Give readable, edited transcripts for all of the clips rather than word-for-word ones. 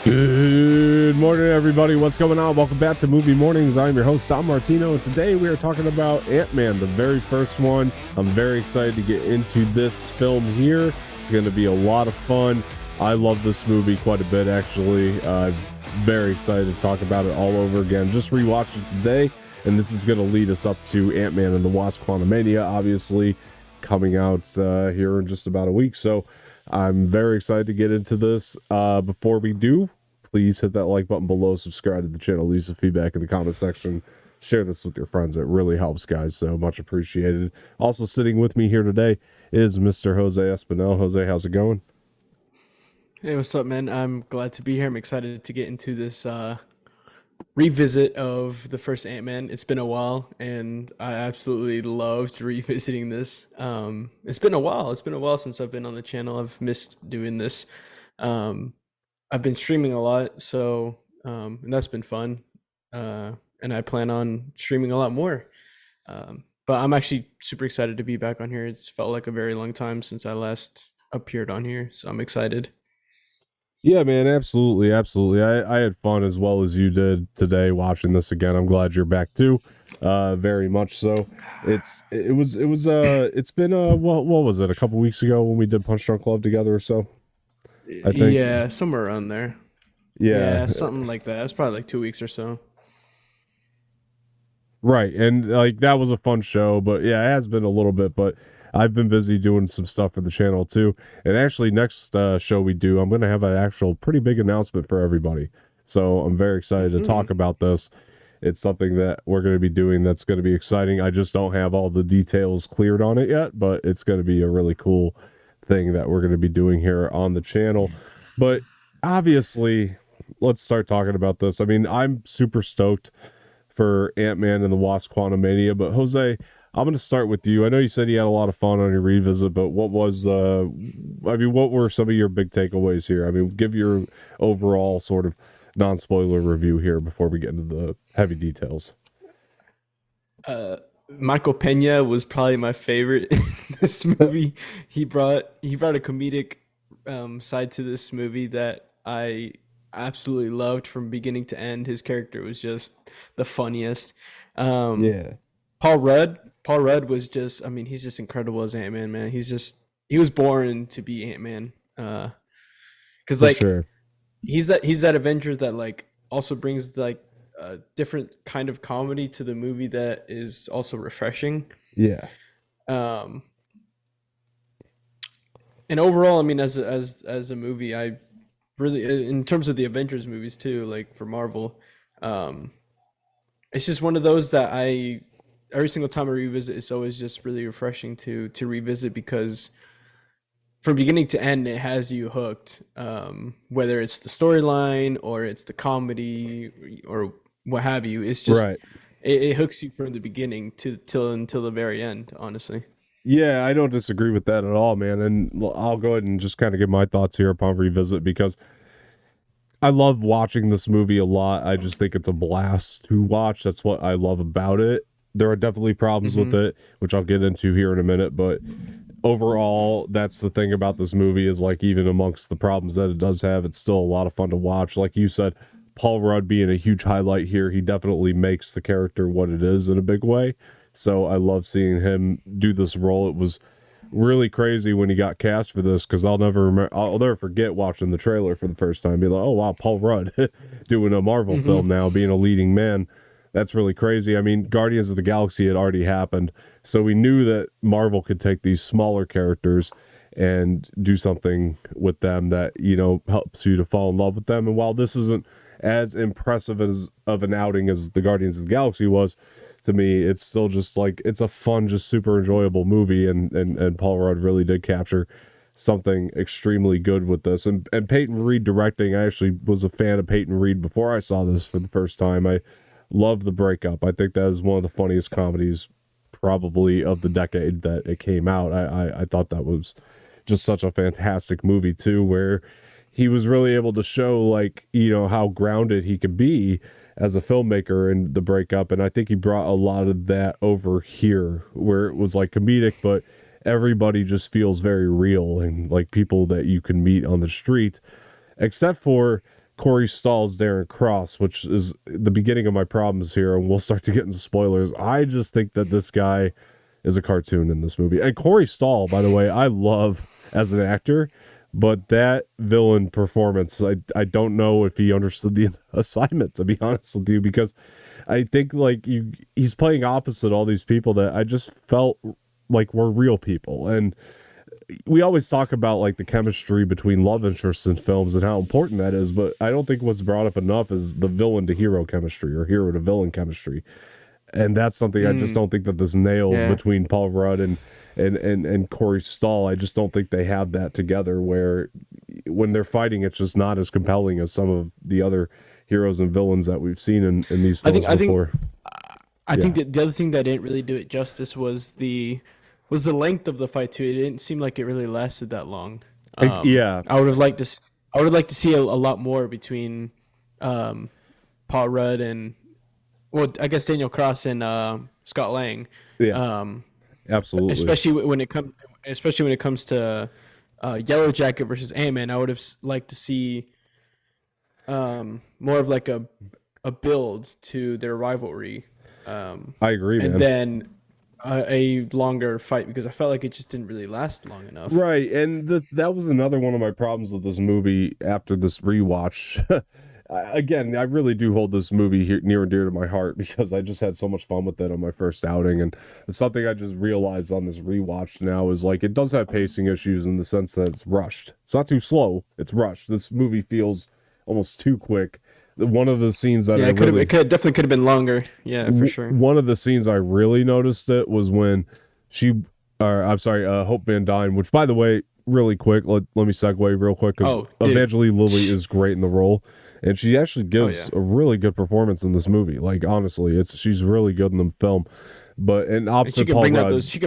Good morning, everybody. What's going on? Welcome back to Movie Mornings. I'm your host, Tom Martino, and today we are talking about Ant-Man, the very first one. I'm very excited to get into this film here. It's going to be a lot of fun. I love this movie quite a bit, actually. Very excited to talk about it all over again. Just rewatched it today, and this is going to lead us up to Ant-Man and the Wasp: Quantumania, obviously, coming out here in just about a week. So I'm very excited to get into this. Before we do, please hit that like button below, subscribe to the channel, leave some feedback in the comment section, share this with your friends. It really helps, guys, so much appreciated. Also sitting with me here today is Mr. Jose Espinel. Jose, how's it going? Hey, what's up, man? I'm glad to be here. I'm excited to get into this revisit of the first Ant-Man. It's been a while, and I absolutely loved revisiting this. It's been a while. It's been a while since I've been on the channel. I've missed doing this. Um, I've been streaming a lot, so and that's been fun. And I plan on streaming a lot more. But I'm actually super excited to be back on here. It's felt like a very long time since I last appeared on here, so I'm excited. Yeah, man, absolutely, absolutely. I had fun as well as you did today watching this again. I'm glad you're back too. Very much so. It's been what was it, a couple weeks ago when we did Punch Drunk Love together or so, I think. Yeah, somewhere around there. Yeah, Yeah, something like that. It's probably like 2 weeks or so. right. And like that was a fun show, but yeah, it has been a little bit, but I've been busy doing some stuff for the channel too. And actually next show we do, I'm going to have an actual pretty big announcement for everybody. So I'm very excited to talk Mm. about this. It's something that we're going to be doing that's going to be exciting. I just don't have all the details cleared on it yet, but it's going to be a really cool thing that we're going to be doing here on the channel. But obviously, let's start talking about this. I mean, I'm super stoked for Ant-Man and the Wasp: Quantumania, but Jose, I'm going to start with you. I know you said you had a lot of fun on your revisit, but what were some of your big takeaways here? I mean, give your overall sort of non-spoiler review here before we get into the heavy details. Uh, Michael Pena was probably my favorite in this movie. He brought a comedic side to this movie that I absolutely loved from beginning to end. His character was just the funniest. Um, Yeah, Paul Rudd was just, I mean, he's just incredible as Ant-Man, man. He was born to be Ant-Man. Cause for like sure. he's that Avenger that like also brings like a different kind of comedy to the movie that is also refreshing. Yeah. Um, and overall, I mean, as a movie, I really, in terms of the Avengers movies too, like for Marvel, um, it's just one of those that I every single time I revisit, it's always just really refreshing to revisit because from beginning to end, it has you hooked. Whether it's the storyline or it's the comedy or what have you, it's just Right. it hooks you from the beginning to till until the very end. Honestly. Yeah, I don't disagree with that at all, man. And I'll go ahead and just kind of give my thoughts here upon revisit because I love watching this movie a lot. I just think it's a blast to watch. That's what I love about it. There are definitely problems with Hmm. it, which I'll get into here in a minute, but overall, that's the thing about this movie is like even amongst the problems that it does have, it's still a lot of fun to watch. Like you said, Paul Rudd being a huge highlight here, he definitely makes the character what it is in a big way. So I love seeing him do this role. It was really crazy when he got cast for this because I'll never forget watching the trailer for the first time, be like, oh wow, Paul Rudd doing a Marvel Hmm. film now, being a leading man. That's really crazy. I mean, Guardians of the Galaxy had already happened, so we knew that Marvel could take these smaller characters and do something with them that, you know, helps you to fall in love with them. And while this isn't as impressive as of an outing as the Guardians of the Galaxy was, to me, it's still just like it's a fun, just super enjoyable movie, and Paul Rudd really did capture something extremely good with this. And Peyton Reed directing, I actually was a fan of Peyton Reed before I saw this for the first time. I love the breakup. I think that is one of the funniest comedies probably of the decade that it came out. I thought that was just such a fantastic movie too, where he was really able to show, like, you know, how grounded he could be as a filmmaker in the breakup. And I think he brought a lot of that over here where it was like comedic, but everybody just feels very real and like people that you can meet on the street, except for Corey Stahl's Darren Cross, which is the beginning of my problems here, and we'll start to get into spoilers. I just think that this guy is a cartoon in this movie. And Corey Stahl, by the way, I love as an actor, but that villain performance, I don't know if he understood the assignment, to be honest with you, because I think like he's playing opposite all these people that I just felt like were real people. And we always talk about like the chemistry between love interests in films and how important that is, but I don't think what's brought up enough is the villain to hero chemistry or hero to villain chemistry. And that's something I just don't think that this nailed between Paul Rudd and Corey Stahl. I just don't think they have that together, where when they're fighting, it's just not as compelling as some of the other heroes and villains that we've seen in these films before. I think that the other thing that didn't really do it justice was the length of the fight too. It didn't seem like it really lasted that long. I would have liked to. I would like to see a lot more between Paul Rudd and, well, I guess Daniel Cross and Scott Lang. Yeah, absolutely. Especially when it comes to Yellow Jacket versus Ant-Man, I would have liked to see more of like a build to their rivalry. I agree, man. And then a longer fight, because I felt like it just didn't really last long enough. Right, and that was another one of my problems with this movie after this rewatch. Again, I really do hold this movie here near and dear to my heart because I just had so much fun with it on my first outing, and it's something I just realized on this rewatch now is like it does have pacing issues in the sense that it's rushed. It's not too slow, it's rushed. This movie feels almost too quick. One of the scenes that it definitely could have been longer. Yeah, for sure. One of the scenes I really noticed it was when Hope Van Dyne, which, by the way, really quick, let me segue real quick, because Evangeline Lilly is great in the role, and she actually gives a really good performance in this movie. Like, honestly, she's really good in the film. But and opposite Paul Rudd, she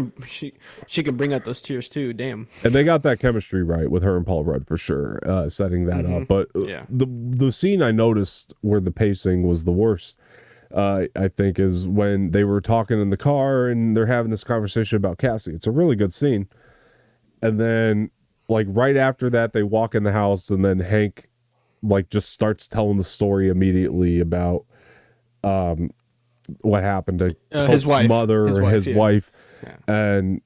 can bring out those tears too. Damn. And they got that chemistry right with her and Paul Rudd for sure, setting that up. But the scene I noticed where the pacing was the worst, I think, is when they were talking in the car and they're having this conversation about Cassie. It's a really good scene. And then, like, right after that, they walk in the house, and then Hank, like, just starts telling the story immediately about what happened to his mother or his wife. Yeah. And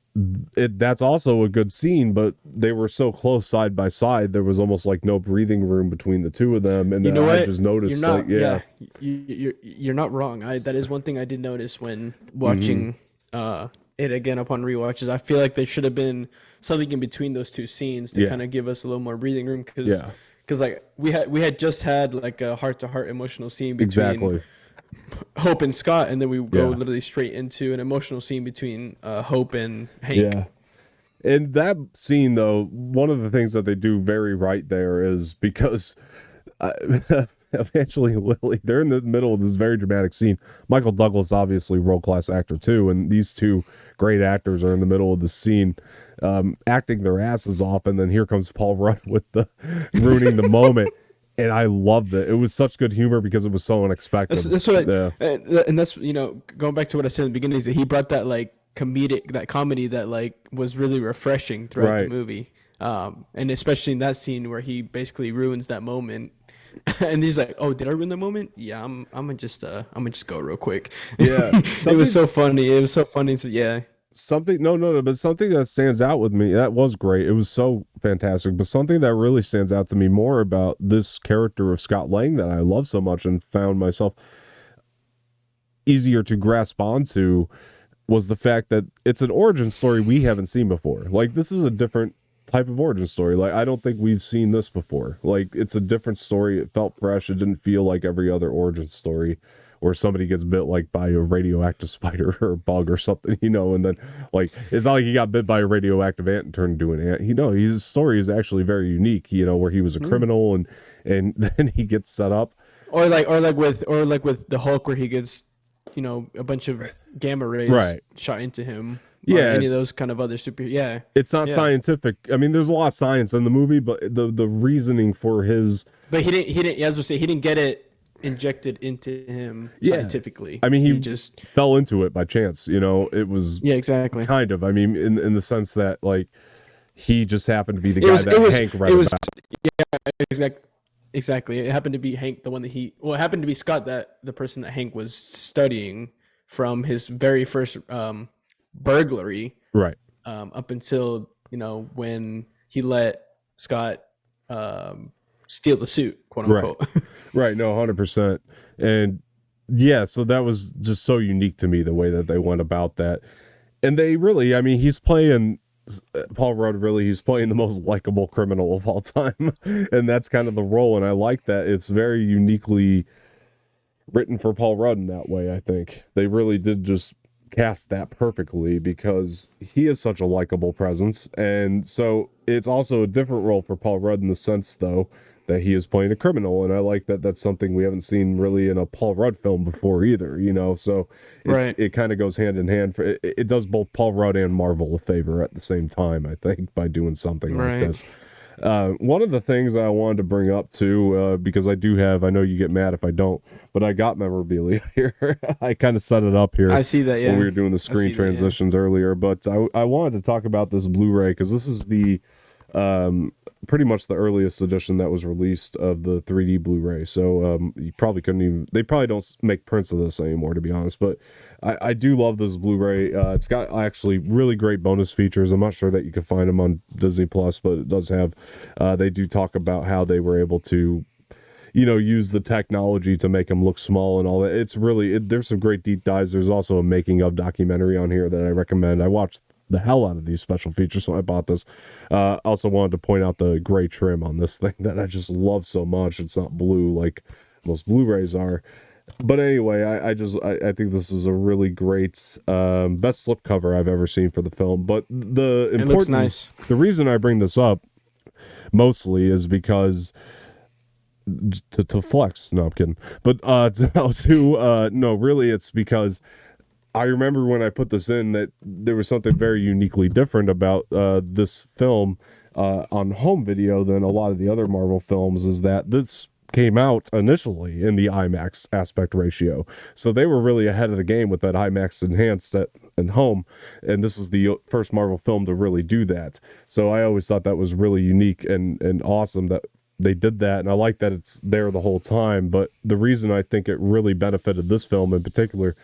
that's also a good scene, but they were so close side by side, there was almost like no breathing room between the two of them. And I just noticed, you're not wrong. That is one thing I did notice when watching it again upon rewatches. I feel like there should have been something in between those two scenes to kind of give us a little more breathing room, because like we had just had like a heart-to-heart emotional scene between Hope and Scott, and then we go literally straight into an emotional scene between Hope and Hank. Yeah. And that scene, though, one of the things that they do very right there is because Evangeline Lilly, they're in the middle of this very dramatic scene. Michael Douglas, obviously world-class actor too, and these two great actors are in the middle of the scene, acting their asses off, and then here comes Paul Rudd with the ruining the moment. And I loved it. It was such good humor because it was so unexpected. That's what and that's, going back to what I said in the beginning, is that he brought that like comedy that like was really refreshing throughout the movie. And especially in that scene where he basically ruins that moment. And he's like, "Oh, did I ruin the moment? Yeah, I'm gonna just go real quick." Yeah, it was so funny. So yeah. Something but something that stands out with me, that was great, it was so fantastic, but something that really stands out to me more about this character of Scott Lang that I love so much and found myself easier to grasp onto was the fact that it's an origin story we haven't seen before. Like, this is a different type of origin story. Like, I don't think we've seen this before. Like, it's a different story. It felt fresh. It didn't feel like every other origin story or somebody gets bit like by a radioactive spider or a bug or something, and then like it's not like he got bit by a radioactive ant and turned into an ant. His story is actually very unique, where he was a criminal and then he gets set up. Or like with the Hulk, where he gets, a bunch of gamma rays shot into him. Yeah, any of those kind of other super. Yeah, it's not scientific. I mean, there's a lot of science in the movie, but the reasoning for his. But he didn't. As I say, he didn't get it injected into him scientifically. I mean, he just fell into it by chance. It was exactly kind of. I mean, in the sense that like he just happened to be the guy that Hank read about. Yeah, exactly. exactly. It happened to be Hank, the one that it happened to be Scott, that the person that Hank was studying from his very first burglary, Right. up until, when he let Scott steal the suit, quote Right. unquote. Right. No, 100%. And yeah, so that was just so unique to me, the way that they went about that. And they really, I mean, Paul Rudd, really, he's playing the most likable criminal of all time. And that's kind of the role. And I like that. It's very uniquely written for Paul Rudd in that way. I think they really did just cast that perfectly, because he is such a likable presence. And so it's also a different role for Paul Rudd in the sense, though, that he is playing a criminal. And I like that that's something we haven't seen really in a Paul Rudd film before either, so Right. it kind of goes hand in hand. It does both Paul Rudd and Marvel a favor at the same time, I think, by doing something like Right. this. One of the things I wanted to bring up too, because I know you get mad if I don't, but I got memorabilia here. I kind of set it up here I see that. when Yeah. we were doing the I see screen that, yeah. transitions earlier, but I wanted to talk about this Blu-ray, because this is the pretty much the earliest edition that was released of the 3D Blu-ray. So you probably couldn't even, they probably don't make prints of this anymore, to be honest, but I do love this Blu-ray. It's got actually really great bonus features. I'm not sure that you can find them on Disney Plus, but it does have, they do talk about how they were able to use the technology to make them look small and all that. It's really, there's some great deep dives. There's also a making of documentary on here that I recommend. I watched the hell out of these special features, so I bought this. Also wanted to point out the gray trim on this thing that I just love so much. It's not blue like most Blu-rays are. But anyway, I think this is a really great, best slipcover I've ever seen for the film. But It looks nice. the reason I bring this up mostly is because to flex. No, I'm kidding. But no, really, it's because I remember when I put this in that there was something very uniquely different about this film on home video than a lot of the other Marvel films, is that this came out initially in the IMAX aspect ratio. So they were really ahead of the game with that IMAX enhanced in home. And this is the first Marvel film to really do that. So I always thought that was really unique and awesome that they did that. And I like that it's there the whole time. But the reason I think it really benefited this film in particular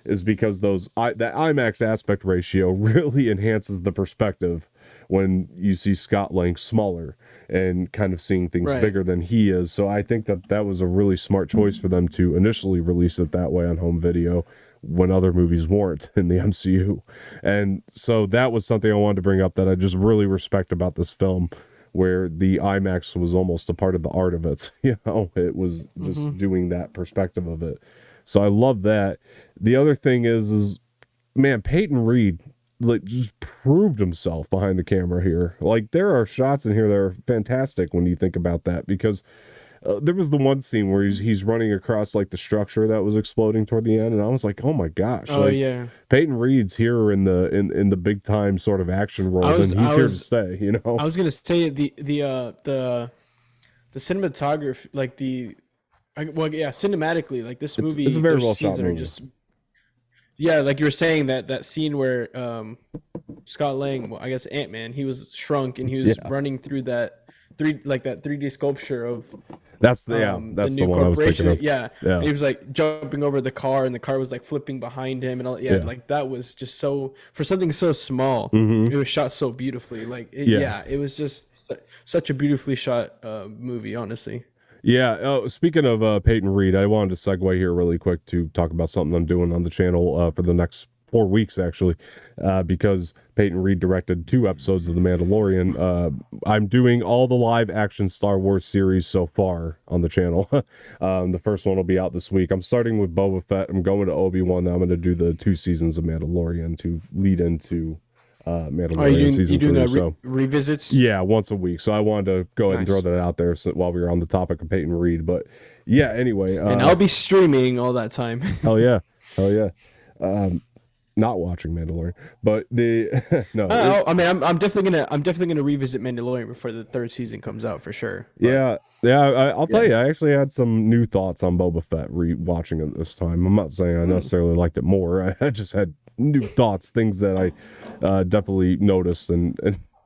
is because that IMAX aspect ratio really enhances the perspective when you see Scott Lang smaller and kind of seeing things Right. bigger than he is. So I think that was a really smart choice for them to initially release it that way on home video when other movies weren't in the MCU. And so that was something I wanted to bring up that I just really respect about this film, where the IMAX was almost a part of the art of it. It was just doing that perspective of it. So I love that. The other thing is man, Peyton Reed just proved himself behind the camera here. Like, there are shots in here that are fantastic when you think about that, because there was the one scene where he's running across like the structure that was exploding toward the end, and I was like, oh my gosh. Oh, yeah. Peyton Reed's here in the big time sort of action role, and he's here to stay, I was gonna say the cinematography, like cinematically, like this movie, it's a very there's well scenes shot that are movie. just, yeah, like you were saying, that scene where Scott Lang, well, I guess Ant-Man, he was shrunk and he was running through that 3D sculpture of That's the that's the new one I was corporation. thinking of. Yeah. Yeah. And he was like jumping over the car, and the car was like flipping behind him, and all. Yeah, Yeah. like that was just so, for something so small. It was shot so beautifully. Like it was just such a beautifully shot movie, honestly. Yeah. Oh, speaking of Peyton Reed, I wanted to segue here really quick to talk about something I'm doing on the channel for the next 4 weeks, actually, because Peyton Reed directed 2 episodes of The Mandalorian. I'm doing all the live action Star Wars series so far on the channel. The first one will be out this week. I'm starting with Boba Fett. I'm going to Obi-Wan. Now I'm going to do the 2 seasons of Mandalorian to lead into Mandalorian Are you season doing 3. a So revisits? yeah, once a week. So I wanted to go ahead and throw Nice. that out there while we were on the topic of Peyton Reed. But yeah, anyway. And I'll be streaming all that time. Hell yeah. Hell yeah. Not watching Mandalorian, but no. I mean, I'm definitely gonna revisit Mandalorian before the 3rd season comes out for sure. But, yeah. I'll tell you, I actually had some new thoughts on Boba Fett watching it this time. I'm not saying I necessarily liked it more. I just had new thoughts, things that I definitely noticed, and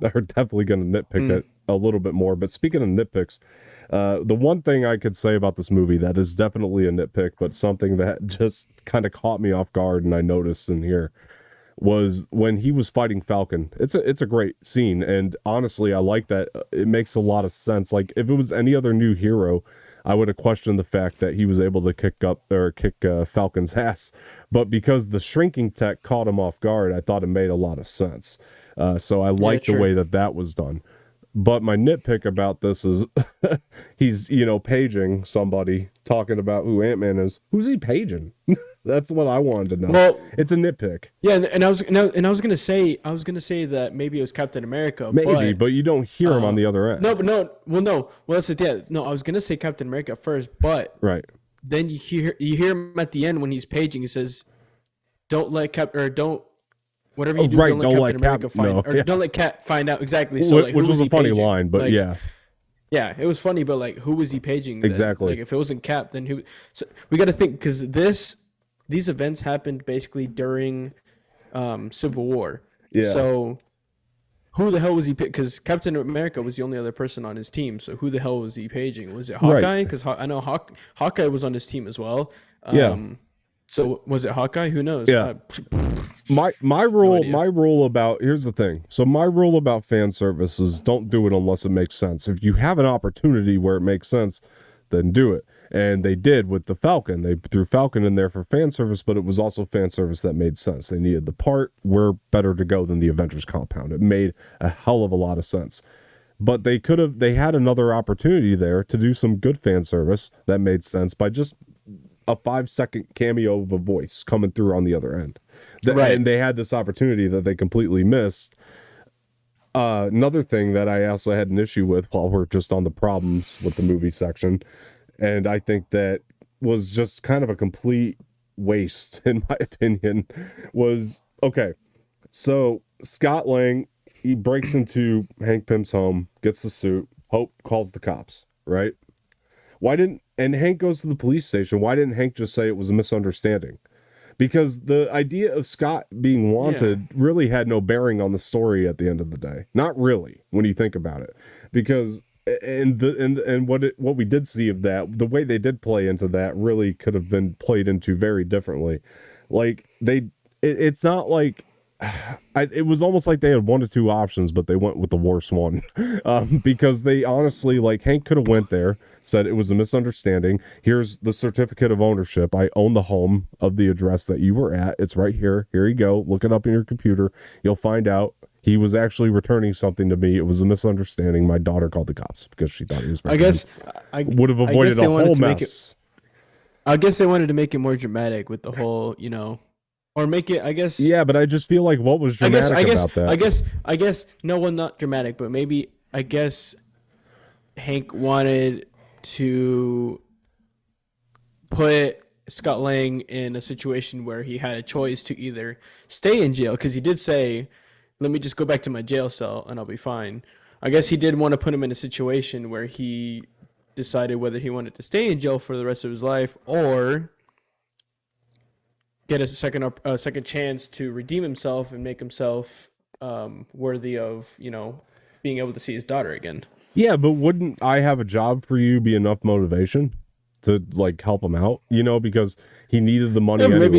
are definitely going to nitpick Mm. it a little bit more. But speaking of nitpicks, the one thing I could say about this movie that is definitely a nitpick, but something that just kind of caught me off guard and I noticed in here was when he was fighting Falcon. It's a great scene, and honestly, I like that. It makes a lot of sense. Like if it was any other new hero, I would have questioned the fact that he was able to kick Falcon's ass, but because the shrinking tech caught him off guard, I thought it made a lot of sense. So I Yeah, like the true. way that was done. But my nitpick about this is he's, paging somebody talking about who Ant-Man is. Who's he paging? That's what I wanted to know. Well, It's a nitpick. yeah, and I was gonna say that maybe it was Captain America, Maybe, but but you don't hear him on the other end. no, but no, well, no, well, that's it. Yeah, no, I was gonna say Captain America first, but Right. then you hear him at the end when he's paging. He says, "Don't let Cap or don't whatever you do, Right. don't let Don't Captain let America Cap find know. or Yeah. don't let Cap find out exactly." So like, Which who was was a he funny paging? line, but Like, yeah. yeah, it was funny, but like, who was he paging? Then? Exactly. Like, if it wasn't Cap, then who? So we got to think because these events happened basically during Civil War. Yeah. So who the hell was he? Because Captain America was the only other person on his team. So who the hell was he paging? Was it Right. Hawkeye? Because I know Hawkeye was on his team as well. Yeah. So was it Hawkeye? Who knows? Yeah. My idea. rule about here's the thing. So my rule about fan service is don't do it unless it makes sense. If you have an opportunity where it makes sense, then do it. And they did with the Falcon. They threw Falcon in there for fan service, but it was also fan service that made sense. They needed the part. We're better to go than the Avengers compound. It made a hell of a lot of sense. But they had another opportunity there to do some good fan service that made sense by just a 5-second cameo of a voice coming through on the other end. Right. And they had this opportunity that they completely missed. Another thing that I also had an issue with while we're just on the problems with the movie section, and I think that was just kind of a complete waste, in my opinion, was okay. So Scott Lang, he breaks into Hank Pym's home, gets the suit. Hope calls the cops, right? And Hank goes to the police station. Why didn't Hank just say it was a misunderstanding? Because the idea of Scott being wanted really had no bearing on the story at the end of the day. Not really, when you think about it. Because what we did see of that, the way they did play into that really could have been played into very differently. Like it's not like it was almost like they had one or two options, but they went with the worst one. Because they honestly, like, Hank could have went there, said it was a misunderstanding. Here's the certificate of ownership. I own the home of the address that you were at. It's right here. Here you go. Look it up in your computer. You'll find out he was actually returning something to me. It was a misunderstanding. My daughter called the cops because she thought he was. I guess would have avoided a whole mess. I guess they wanted to make it more dramatic with the whole, or make it. I guess. Yeah, but I just feel like what was dramatic about that? I guess. No, well, not dramatic, but maybe. I guess Hank wanted to put Scott Lang in a situation where he had a choice to either stay in jail, because he did say, "Let me just go back to my jail cell and I'll be fine." I guess he did want to put him in a situation where he decided whether he wanted to stay in jail for the rest of his life or get a second chance to redeem himself and make himself worthy of being able to see his daughter again. Yeah, but wouldn't I have a job for you be enough motivation to like help him out? Because he needed the money anyway.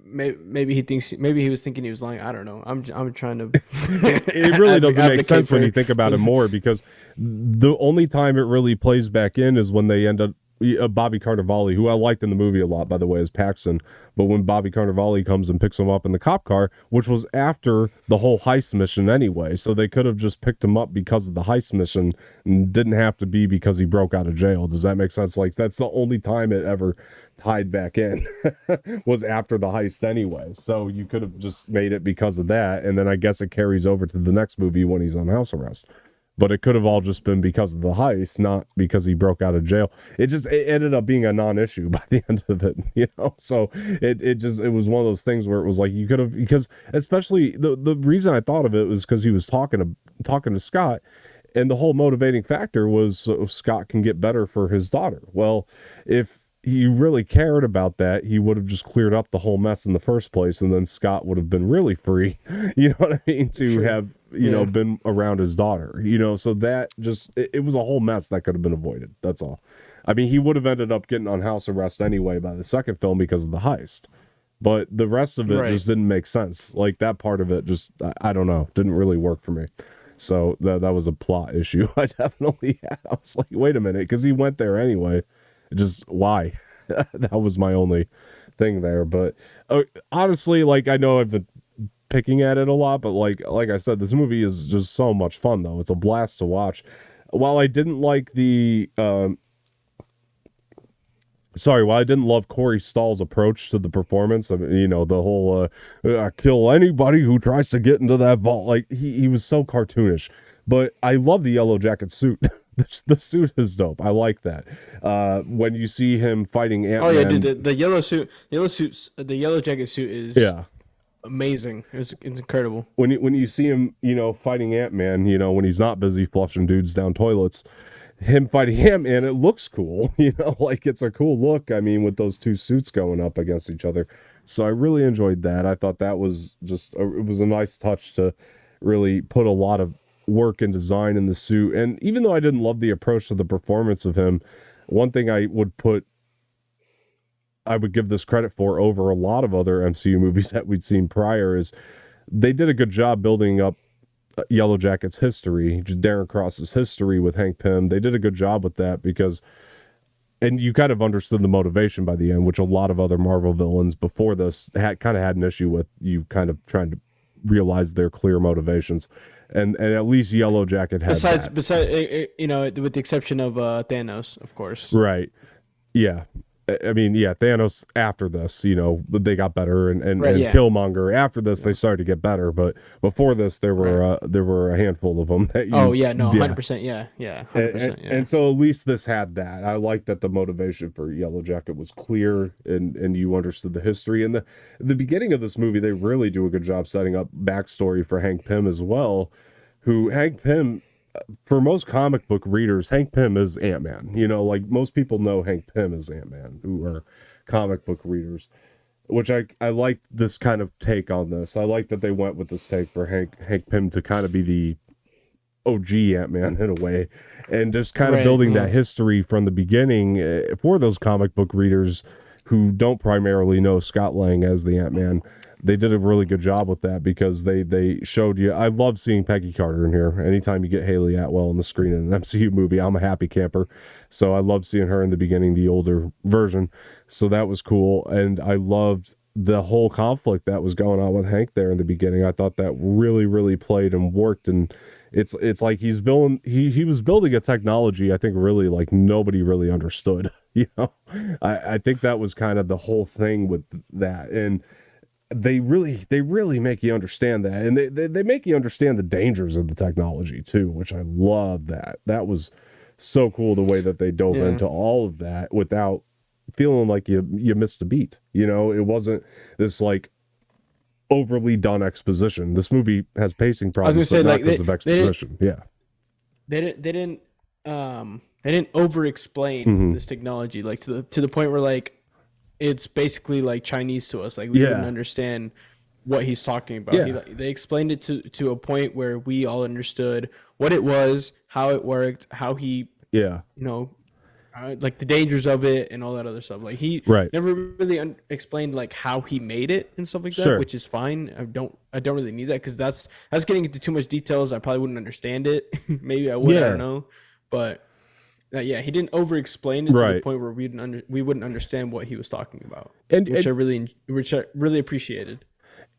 Maybe he was thinking he was lying. I don't know. I'm trying to. It really doesn't make sense when you think about it more, because the only time it really plays back in is when they end up Bobby Cannavale, who I liked in the movie a lot, by the way, as Paxton. But when Bobby Cannavale comes and picks him up in the cop car, which was after the whole heist mission anyway, so they could have just picked him up because of the heist mission and didn't have to be because he broke out of jail. Does that make sense? Like, that's the only time it ever tied back in was after the heist anyway. So you could have just made it because of that, and then I guess it carries over to the next movie when he's on house arrest. But it could have all just been because of the heist, not because he broke out of jail. It ended up being a non-issue by the end of it, So it was one of those things where it was like you could have, because especially the reason I thought of it was because he was talking to Scott, and the whole motivating factor was so Scott can get better for his daughter. Well, if he really cared about that, he would have just cleared up the whole mess in the first place, and then Scott would have been really free. You know what I mean? To True. have Yeah. been around his daughter, so that just, it was a whole mess that could have been avoided. That's all. I mean, he would have ended up getting on house arrest anyway by the second film because of the heist, but the rest of it Right. just didn't make sense. Like that part of it just, I don't know, didn't really work for me. So that was a plot issue I definitely had. I was like, wait a minute, because he went there anyway. Just why? That was my only thing there. But honestly, like, I know I've been picking at it a lot, but like I said, this movie is just so much fun, though. It's a blast to watch. While I didn't like while I didn't love Corey Stoll's approach to the performance, I mean, the whole I kill anybody who tries to get into that vault. Like, he was so cartoonish. But I love the yellow jacket suit. The suit is dope. I like that. When you see him fighting Ant-Man. Oh yeah, dude, the the yellow jacket suit is Yeah. amazing. It's incredible. When you see him, fighting Ant-Man, when he's not busy flushing dudes down toilets, him fighting Ant-Man, it looks cool, like it's a cool look. I mean, with those two suits going up against each other. So I really enjoyed that. I thought that was it was a nice touch to really put a lot of work and design in the suit. And even though I didn't love the approach to the performance of him, one thing I would give this credit for over a lot of other MCU movies that we'd seen prior is they did a good job building up Yellow Jacket's history, Darren Cross's history with Hank Pym. They did a good job with that and you kind of understood the motivation by the end, which a lot of other Marvel villains before this had an issue with, you kind of trying to realize their clear motivations. And at least Yellow Jacket had Besides, that. with the exception of Thanos, of course. Right. Yeah. I mean, yeah, Thanos after this, they got better, and Killmonger after this, they started to get better. But before this, there were a handful of them. 100%, yeah, 100%, yeah. And so at least this had that. I like that the motivation for Yellow Jacket was clear, and you understood the history. And the beginning of this movie, they really do a good job setting up backstory for Hank Pym as well. Hank Pym, for most comic book readers, Hank Pym is Ant-Man. Like most people know Hank Pym is Ant-Man who are comic book readers, which I like this kind of take on this. I like that they went with this take for Hank Pym to kind of be the OG Ant-Man in a way, and just kind of building that history from the beginning for those comic book readers who don't primarily know Scott Lang as the Ant-Man. They did a really good job with that because they showed you. I love seeing Peggy Carter in here. Anytime you get Haley Atwell on the screen in an MCU movie, I'm a happy camper. So I love seeing her in the beginning, the older version. So that was cool. And I loved the whole conflict that was going on with Hank there in the beginning. I thought that really, really played and worked. And it's like he was building a technology I think really like nobody really understood. I think that was kind of the whole thing with that. And they really make you understand that, and they make you understand the dangers of the technology too, which I love. That was so cool, the way that they dove into all of that without feeling like you missed a beat. It wasn't this like overly done exposition. This movie has pacing problems, but not because of exposition. They didn't over explain this technology like to the point where like it's basically like Chinese to us. Like we didn't understand what he's talking about. They explained it to a point where we all understood what it was, how it worked, how he, like the dangers of it and all that other stuff. Like he never really explained like how he made it and stuff like that, which is fine. I don't really need that because that's getting into too much details. I probably wouldn't understand it. Maybe I would. I don't know, but. He didn't over-explain it to the point where we wouldn't understand what he was talking about, which I really appreciated.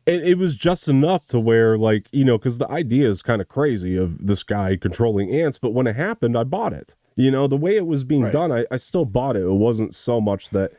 And it was just enough to where, like, because the idea is kind of crazy of this guy controlling ants, but when it happened, I bought it. The way it was being done, I still bought it. It wasn't so much that,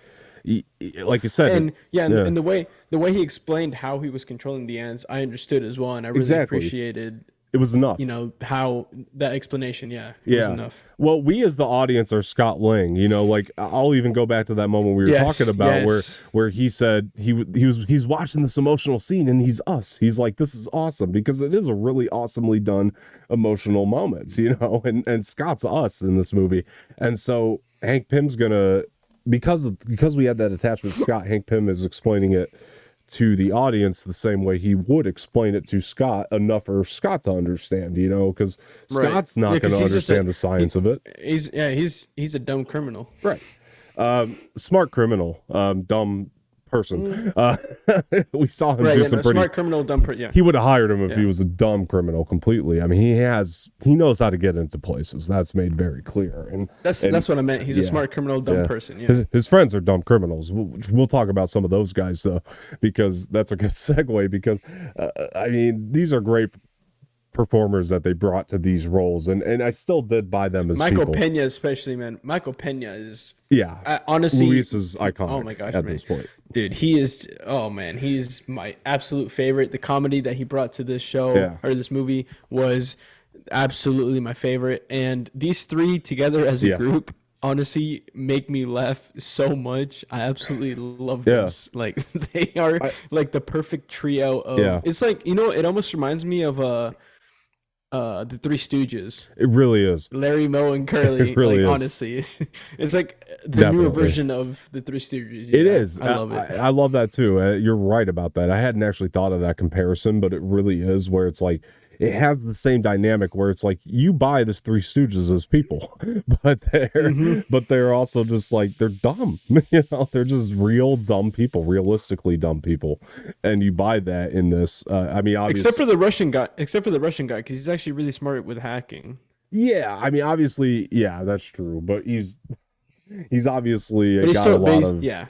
like you said, and the way he explained how he was controlling the ants, I understood as well, and I really appreciated. It was enough. How that explanation, was enough. Well, we as the audience are Scott Lang. Like I'll even go back to that moment we were talking about where he said he's watching this emotional scene and he's us. He's like, this is awesome, because it is a really awesomely done emotional moments, and Scott's us in this movie. And so Hank Pym's gonna, because we had that attachment to Scott, Hank Pym is explaining it to the audience the same way he would explain it to Scott, enough for Scott to understand, because Right. Scott's not Yeah, going 'cause to he's just a understand the science of it. he's a dumb criminal. Right. Smart criminal, dumb person. We saw him Right, do yeah, some no, pretty. smart criminal, dumb yeah. He would have hired him if he Yeah. was a dumb criminal completely. I mean, he knows how to get into places. That's made very clear. And That's what I meant. He's a smart criminal, dumb person. Yeah. His friends are dumb criminals. We'll talk about some of those guys though, because that's a good segue. Because I mean, these are great performers that they brought to these roles, and I still did buy them as Michael people. Pena, especially, man. Michael Pena is Honestly, honestly, Luis is iconic. Oh my gosh, at man. this point, Dude, he is. Oh man, he's my absolute favorite. The comedy that he brought to this show or this movie was absolutely my favorite. And these three together as a group, honestly, make me laugh so much. I absolutely love them. Like they are like the perfect trio of. It's like, it almost reminds me of the Three Stooges. it really is. Larry, Moe, and Curly. It really is. Honestly, it's like the newer version of the Three Stooges. It is. I love it. I love that too. You're right about that. I hadn't actually thought of that comparison, but it really is, where it's like it has the same dynamic where it's like you buy this Three Stooges as people, but they're also just like they're dumb. They're just real dumb people, realistically dumb people, and you buy that in this. I mean, obviously, except for the Russian guy, because he's actually really smart with hacking. Yeah, I mean, obviously, yeah, that's true, but he's obviously got a lot of yeah.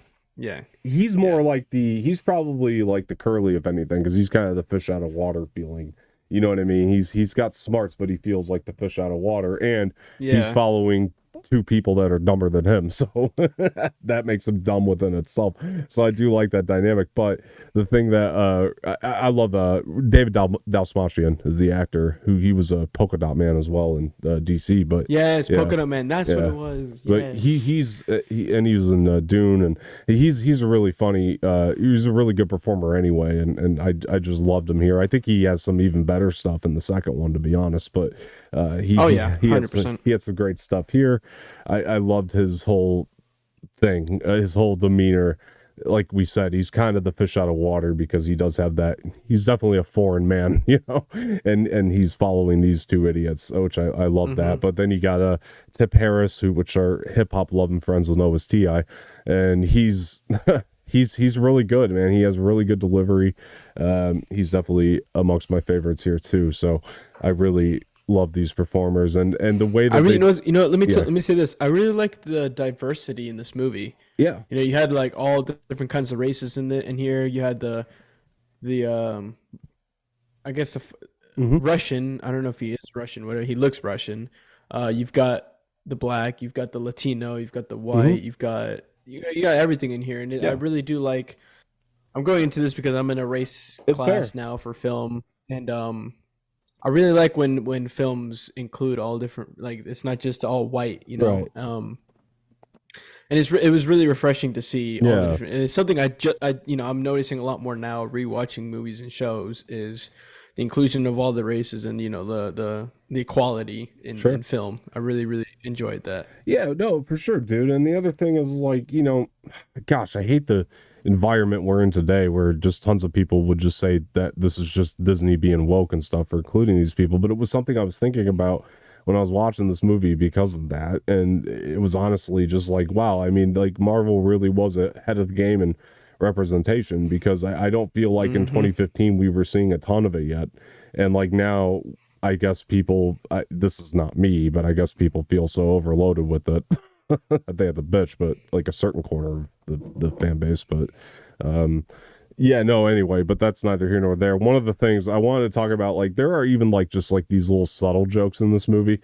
He's more like he's probably like the Curly, if anything, because he's kind of the fish out of water feeling. You know what I mean? He's got smarts, but he feels like the fish out of water, and he's following two people that are dumber than him, so that makes him dumb within itself. So I do like that dynamic. But the thing that I love, David Dalsmatian is the actor, who he was a Polka Dot Man as well in DC. But it's Polka Dot Man. That's what it was. But he was in Dune, and he's a really funny. He's a really good performer anyway, and I just loved him here. I think he has some even better stuff in the second one, to be honest. But he 100%. He had some great stuff here. I loved his whole thing, his whole demeanor. Like we said, he's kind of the fish out of water, because he does have that. He's definitely a foreign man, and he's following these two idiots, which I love that. But then you got Tip Harris, which are hip hop loving friends will know as Ti, and he's he's really good, man. He has really good delivery. He's definitely amongst my favorites here too. So I really love these performers, and the way that let me say this. I really like the diversity in this movie. Yeah. You had like all the different kinds of races in here. You had the I guess Russian. I don't know if he is Russian, whatever. He looks Russian. You've got the black, you've got the Latino, you've got the white, you got everything in here, and I really do like. I'm going into this because I'm in a race class now for film, and I really like when films include all different, like it's not just all white, Right. And it was really refreshing to see all the different, and it's something I'm noticing a lot more now rewatching movies and shows, is the inclusion of all the races and the equality in film. I really, really enjoyed that. Yeah, no, for sure, dude. And the other thing is, like, gosh, I hate the environment we're in today, where just tons of people would just say that this is just Disney being woke and stuff for including these people. But it was something I was thinking about when I was watching this movie because of that. And it was honestly just like, wow, I mean, like, Marvel really was ahead of the game in representation, because I don't feel like in 2015 we were seeing a ton of it yet. And like now, I guess people, this is not me, but I guess people feel so overloaded with it. They had the bitch, but like a certain corner of the fan base. But anyway, but that's neither here nor there. One of the things I wanted to talk about, like, there are even like just like these little subtle jokes in this movie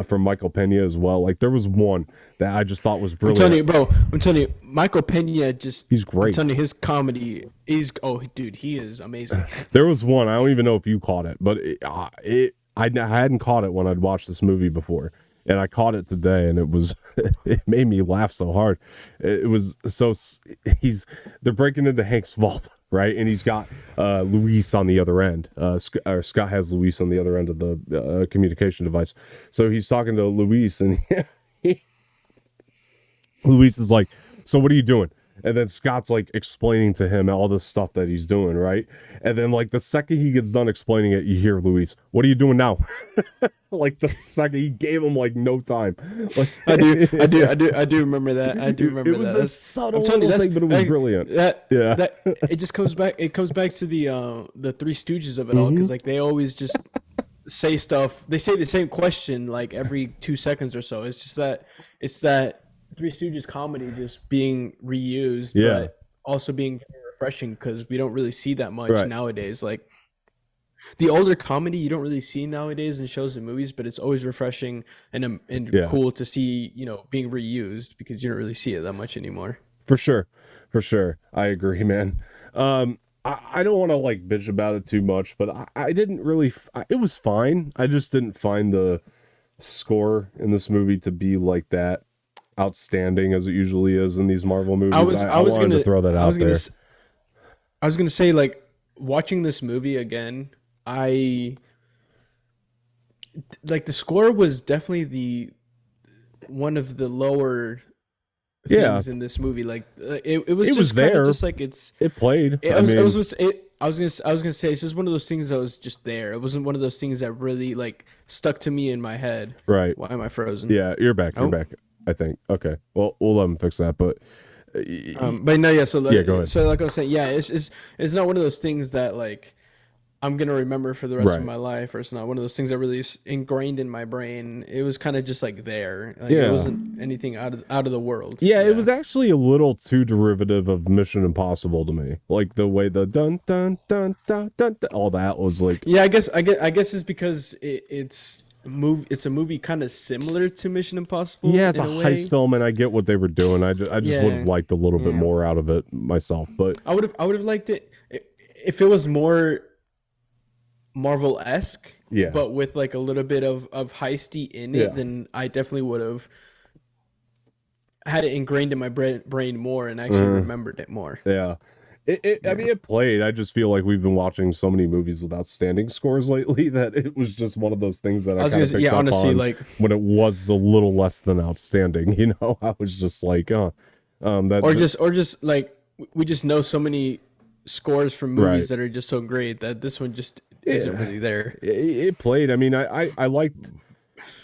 from Michael Pena as well. Like, there was one that I just thought was brilliant. I'm telling you, Michael Pena he's great. I'm telling you, his comedy is, dude, he is amazing. There was one, I don't even know if you caught it, but I hadn't caught it when I'd watched this movie before. And I caught it today, and it made me laugh so hard. It was so, they're breaking into Hank's vault, right? And he's got Luis on the other end. Scott has Luis on the other end of the communication device. So he's talking to Luis, and Luis is like, so what are you doing? and then Scott's like explaining to him all this stuff that he's doing, right? And then like the second he gets done explaining it, you hear Luis, "What are you doing now?" Like the second he gave him like no time. Like, I do remember that. I do remember it was that. a subtle I'm telling you, little thing, but it was brilliant. Yeah. That it just comes back. It comes back to the Three Stooges of it all, because like they always just say stuff. They say the same question like every 2 seconds or so. It's that Three Stooges comedy just being reused, Yeah. but also being very refreshing, because we don't really see that much Right. nowadays. Like the older comedy you don't really see nowadays in shows and movies, but it's always refreshing and Yeah. cool to see, being reused, because you don't really see it that much anymore. For sure. I agree, man. I don't want to like bitch about it too much, but I didn't really. It was fine. I just didn't find the score in this movie to be like that outstanding as it usually is in these Marvel movies. I wanted to throw that out there. I was gonna say, like, watching this movie again, I like the score was definitely the one of the lower things in this movie. Like it was just kind of just like it played. I was gonna say, it's just one of those things that was just there. It wasn't one of those things that really like stuck to me in my head. Right. Why am I frozen? Yeah, you're back. You're back. I think. Okay. Well, we'll let him fix that. But but no, yeah. So like, yeah, go ahead. So like I was saying, yeah, it's not one of those things that like I'm gonna remember for the rest of my life, or it's not one of those things that really is ingrained in my brain. It was kind of just like there. Like, it wasn't anything out of the world. Yeah, it was actually a little too derivative of Mission Impossible to me. Like the way the dun dun dun dun dun, dun all that was like. Yeah, I guess it's because it's a movie kind of similar to Mission Impossible. Yeah, it's a heist film, and I get what they were doing. I just would have liked a little bit more out of it myself. But I would have liked it if it was more Marvel-esque, but with like a little bit of heisty in it. Then I definitely would have had it ingrained in my brain more and actually remembered it more. Yeah. I mean, it played. I just feel like we've been watching so many movies with outstanding scores lately that it was just one of those things that I kind of picked up honestly, on like when it was a little less than outstanding. You know, I was just like, just like we just know so many scores from movies that are just so great that this one just isn't really there. It played. I mean, I liked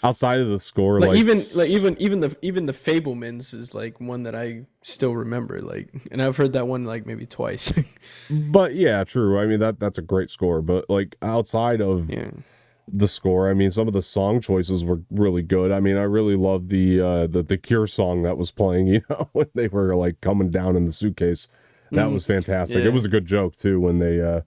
outside of the score, even the Fablemans is like one that I still remember, like, and I've heard that one like maybe twice. But yeah, true. I mean that's a great score. But like outside of the score, I mean some of the song choices were really good. I mean I really loved the Cure song that was playing. You know, when they were like coming down in the suitcase, that was fantastic. It was a good joke too when they.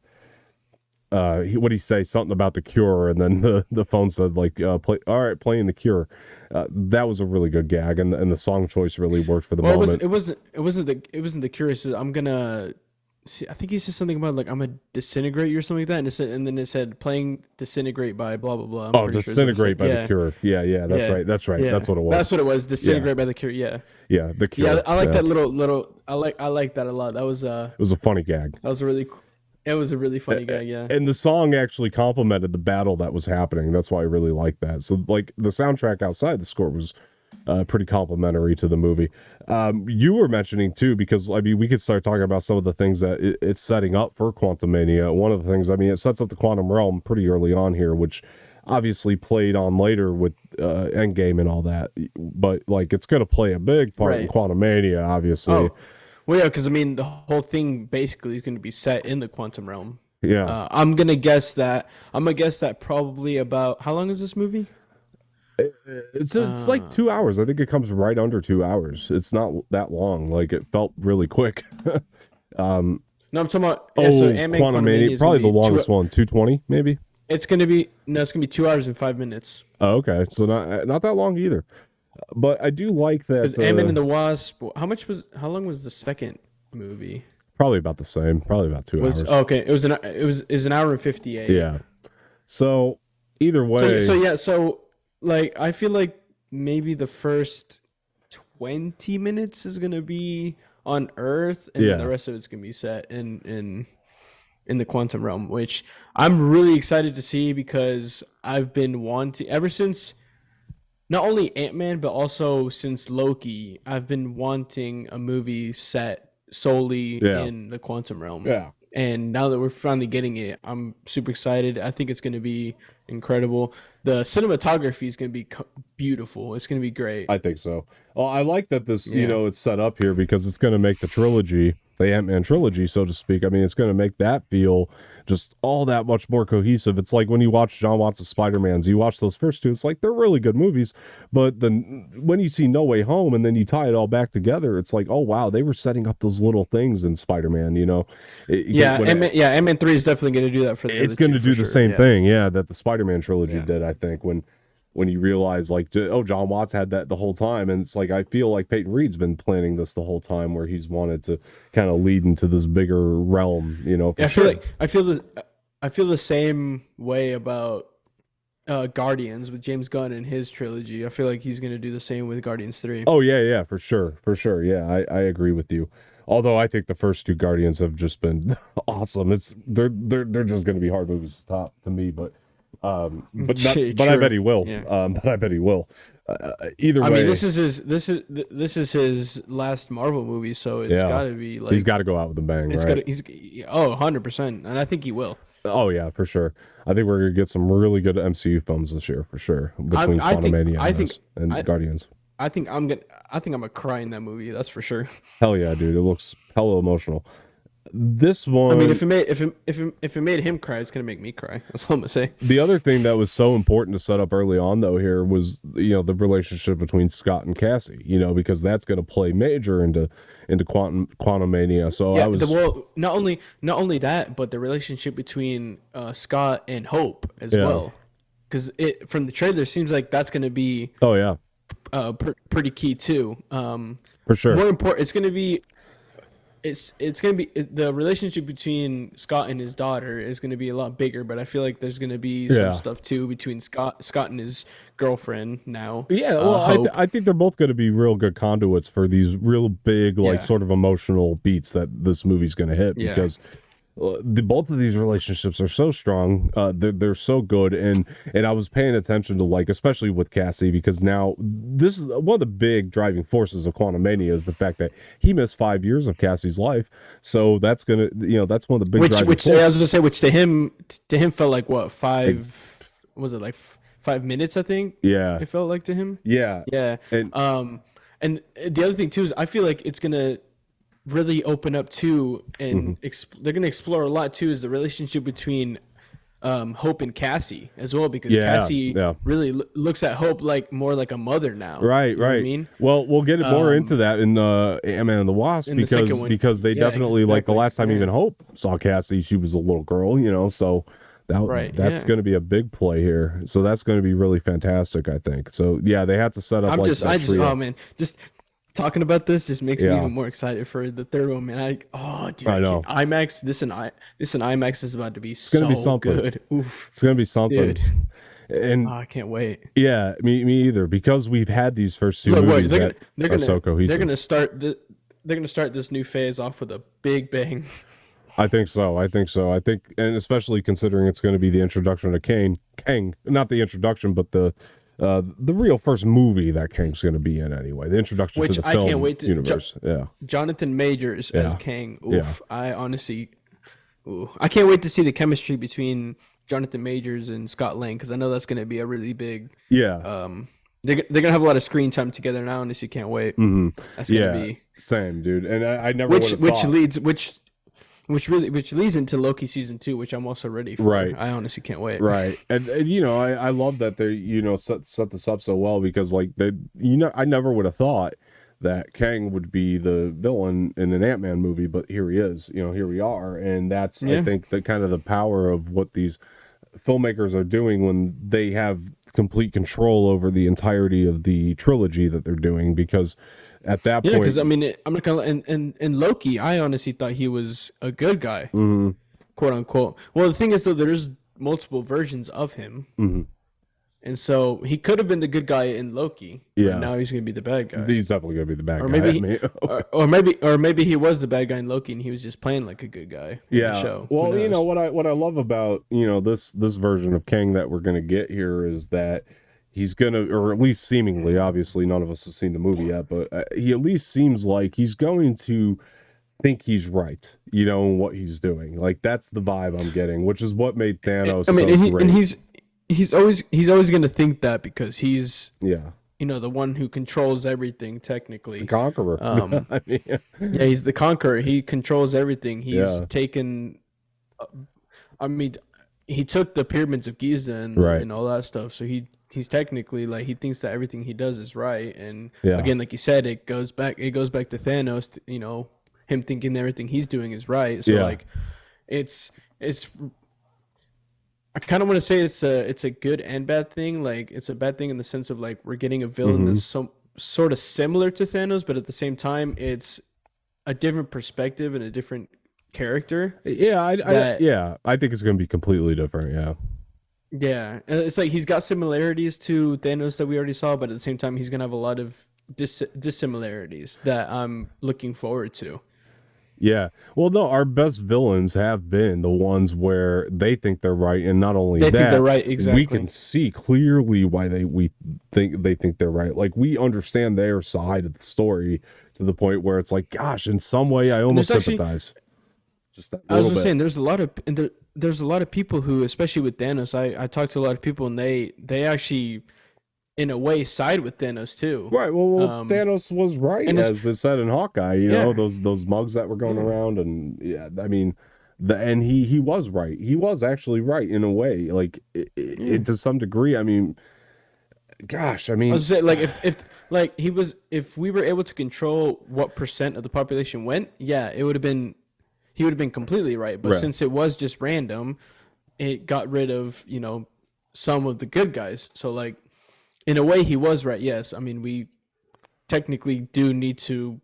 What did he say? Something about the Cure, and then the phone said like, playing the Cure. That was a really good gag, and the song choice really worked for the moment. It wasn't the Cure. It said, I'm gonna see. I think he said something about like I'm gonna disintegrate you or something like that, and then it said playing Disintegrate by blah blah blah. Disintegrate by the Cure. Yeah, that's right. That's right. Yeah. That's what it was. That's what it was. Disintegrate by the Cure. Yeah, the Cure. Yeah, I like that little. I like that a lot. That was It was a funny gag. That was a really. It was a really funny gag, yeah. And the song actually complemented the battle that was happening. That's why I really liked that. So, like, the soundtrack outside the score was pretty complimentary to the movie. You were mentioning, too, because, I mean, we could start talking about some of the things that it's setting up for Quantumania. One of the things, I mean, it sets up the quantum realm pretty early on here, which obviously played on later with Endgame and all that. But, like, it's going to play a big part in Quantumania, obviously. Oh. Well, yeah, because I mean, the whole thing basically is going to be set in the quantum realm. Yeah, I'm gonna guess that probably about how long is this movie? It's like 2 hours. I think it comes right under 2 hours. It's not that long. Like it felt really quick. No, I'm talking about so Quantumania, probably the longest one, 220 maybe. It's gonna be 2 hours and 5 minutes. Oh, okay, so not that long either. But I do like that. Because Ant-Man and the Wasp. How long was the second movie? Probably about the same. Probably about 2 hours. Okay, it was an hour and 58. Yeah. So either way. So like I feel like maybe the first 20 minutes is gonna be on Earth, and then the rest of it's gonna be set in the quantum realm, which I'm really excited to see because I've been wanting ever since. Not only Ant-Man, but also since Loki, I've been wanting a movie set solely Yeah. in the quantum realm. Yeah. And now that we're finally getting it, I'm super excited. I think it's going to be incredible. The cinematography is going to be beautiful. It's going to be great. I think so. Well, I like that this, Yeah. it's set up here because it's going to make the trilogy, the Ant-Man trilogy, so to speak. I mean, it's going to make that feel just all that much more cohesive. It's like when you watch John Watts' Spider-Mans, you watch those first two, it's like they're really good movies, but then when you see No Way Home and then you tie it all back together, it's like, oh wow, they were setting up those little things in Spider-Man, Ant-Man 3 is definitely going to do that for the it's other going two, to do for the sure. same Yeah. thing, that the Spider-Man trilogy Yeah. did. I think when you realize like, oh, John Watts had that the whole time, and it's like I feel like Peyton Reed's been planning this the whole time, where he's wanted to kind of lead into this bigger realm, for Yeah, sure. I feel the same way about Guardians with James Gunn and his trilogy. I feel like he's going to do the same with Guardians 3. Oh yeah, for sure. Yeah, I agree with you. Although I think the first two Guardians have just been awesome. They're just going to be hard movies to top to me, but I bet he will. Yeah. But I bet he will. Either way, I mean, this is his last Marvel movie, so it's got to be like he's got to go out with a bang, it's right? got he's 100%, and I think he will. Oh yeah, for sure. I think we're gonna get some really good MCU films this year for sure. Between I think Quantumania and Guardians. I think I'm gonna cry in that movie. That's for sure. Hell yeah, dude! It looks hella emotional. This one, I mean, if it made him cry, it's gonna make me cry. That's all I'm gonna say. the other thing that was so important to set up early on though here was the relationship between Scott and Cassie. Because that's gonna play major into Quantumania. So Yeah, I was not only that, but the relationship between Scott and Hope as Yeah. well, because it from the trailer seems like that's gonna be oh yeah, pretty key too. for sure. More important, it's gonna be the relationship between Scott and his daughter is gonna be a lot bigger, but I feel like there's gonna be some Yeah. stuff too between Scott and his girlfriend now. Yeah, well, Hope. I think they're both going to be real good conduits for these real big, like, Yeah. sort of emotional beats that this movie's going to hit Yeah. because both of these relationships are so strong. They're so good, and I was paying attention to, like, especially with Cassie, because now this is one of the big driving forces of Quantumania is the fact that he missed 5 years of Cassie's life. So that's gonna, that's one of the big driving Which forces. I was gonna say, which to him felt like what 5 was it like 5 minutes? I think Yeah, it felt like to him. yeah, Yeah. and And the other thing too is I feel like it's gonna really open up too, and they're gonna explore a lot too, is the relationship between Hope and Cassie as well, because Cassie really looks at Hope like more like a mother now. Right, You know what right. I mean, Well, we'll get more into that in Ant-Man and the Wasp in the second one. because they Yeah, definitely like the exactly. last time Yeah. even Hope saw Cassie, she was a little girl, so Right, that's yeah. going to be a big play here. So that's going to be really fantastic, I think. So yeah, they have to set up Oh man, just talking about this just makes me Yeah. even more excited for the third one, man. Dude, I know. IMAX. This in IMAX is about to be gonna be so something. good. Oof, it's going to be something. dude. And Oh, I can't wait. yeah, me either, because we've had these first two Look, movies they're that gonna are so cohesive. they're gonna start this new phase off with a big bang. I think so. And especially considering it's going to be the introduction of Kang, not the introduction, but the real first movie that Kang's going to be in anyway. The introduction Which to the I film can't wait to- universe. Yeah. Jonathan Majors as Yeah. Kang. Oof, Yeah. I honestly, I can't wait to see the chemistry between Jonathan Majors and Scott Lang, because I know that's gonna be a really big. Yeah. They're gonna have a lot of screen time together, and I honestly can't wait. That's gonna Yeah. be Same, dude. And I never would have thought. which leads into Loki season 2, which I'm also ready for. Right. I honestly can't wait. Right. And I love that they, set this up so well, because like I never would have thought that Kang would be the villain in an Ant-Man movie, but here he is, here we are. And that's, Yeah. I think, the kind of the power of what these filmmakers are doing when they have complete control over the entirety of the trilogy that they're doing, because at that Yeah, point, because I mean, I'm not gonna. And Loki, I honestly thought he was a good guy, quote unquote. Well, the thing is, though, there's multiple versions of him, and so he could have been the good guy in Loki. Yeah. But now he's gonna be the bad guy. he's definitely going to be the bad Or guy. maybe, I mean, or maybe he was the bad guy in Loki, and he was just playing like a good guy. In the show. Who Well, knows? what I love about this version of Kang that we're gonna get here is that he's gonna, or at least seemingly, obviously none of us have seen the movie yet, but he at least seems like he's going to think he's right, in what he's doing. Like that's the vibe I'm getting, which is what made Thanos I mean, so great. he's always going to think that because he's Yeah, the one who controls everything the technically. conqueror. I mean, Yeah, he's the conqueror. He controls everything. He's yeah, taken. I mean, he took the pyramids of Giza right. and all that stuff. So he's technically like he thinks that everything he does is right. And Yeah. again, like you said, it goes back to Thanos. Him thinking everything he's doing is right. So Yeah. like, it's. I kind of want to say it's a good and bad thing. Like it's a bad thing in the sense of like we're getting a villain Hmm. that's some sort of similar to Thanos, but at the same time, it's a different perspective and a different character Yeah, that I think it's going to be completely different. Yeah. yeah, it's like he's got similarities to Thanos that we already saw, but at the same time he's gonna have a lot of dissimilarities that I'm looking forward to. Yeah. Well, no, our best villains have been the ones where they think they're right, and not only They think they're that, right, we can exactly. see clearly why we think they're right. Like we understand their side of the story to the point where it's like, gosh, in some way, I And almost there's actually sympathize just a I was little just bit. saying there's a lot of people who, especially with Thanos, I talked to a lot of people and they actually in a way side with Thanos too. Right. Well, Um Thanos was right, and it's as they said in Hawkeye. yeah, Those mugs that were going yeah. around, and yeah, I mean, and he was right. He was actually right in a way, like Yeah. to some degree. I mean, gosh, I I mean, was saying like if like if we were able to control what percent of the population went, yeah, it would have been he would have been completely right. But right. since it was just random, it got rid of, some of the good guys. So like in a way he was right, yes. I mean we technically do need to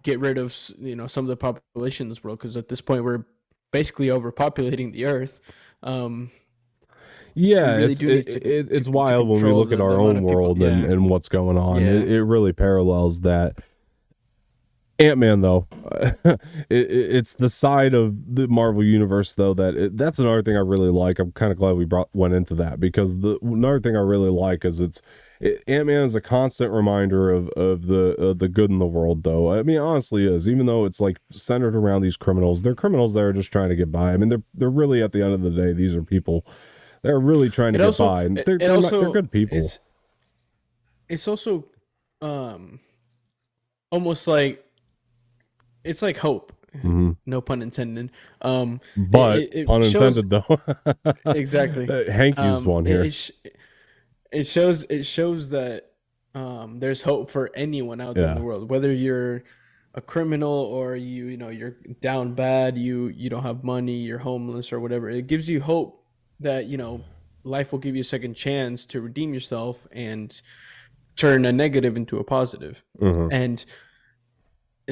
get rid of some of the population in this world because at this point we're basically overpopulating the earth. Um we Yeah, really do need it's to wild when we control look at the our amount own of people. world Yeah. and what's going on. Yeah. It really parallels that. Ant-Man though, it's the side of the Marvel universe though that's another thing I really like. I'm kind of glad we went into that because another thing I really like is Ant-Man is a constant reminder of the good in the world though. I mean, honestly is, even though it's like centered around these criminals. They're criminals that are just trying to get by. I mean, they're really, at the end of the day, these are people that are really trying to It get also by, and it they're also good people. it's also um almost like it's like hope. Hmm. No pun intended. Um, But pun it shows intended though. exactly. Hank used one It, here. it shows that there's hope for anyone out there in Yeah. the world, whether you're a criminal or you're down bad, you don't have money, you're homeless or whatever. It gives you hope that life will give you a second chance to redeem yourself and turn a negative into a positive. Hmm. And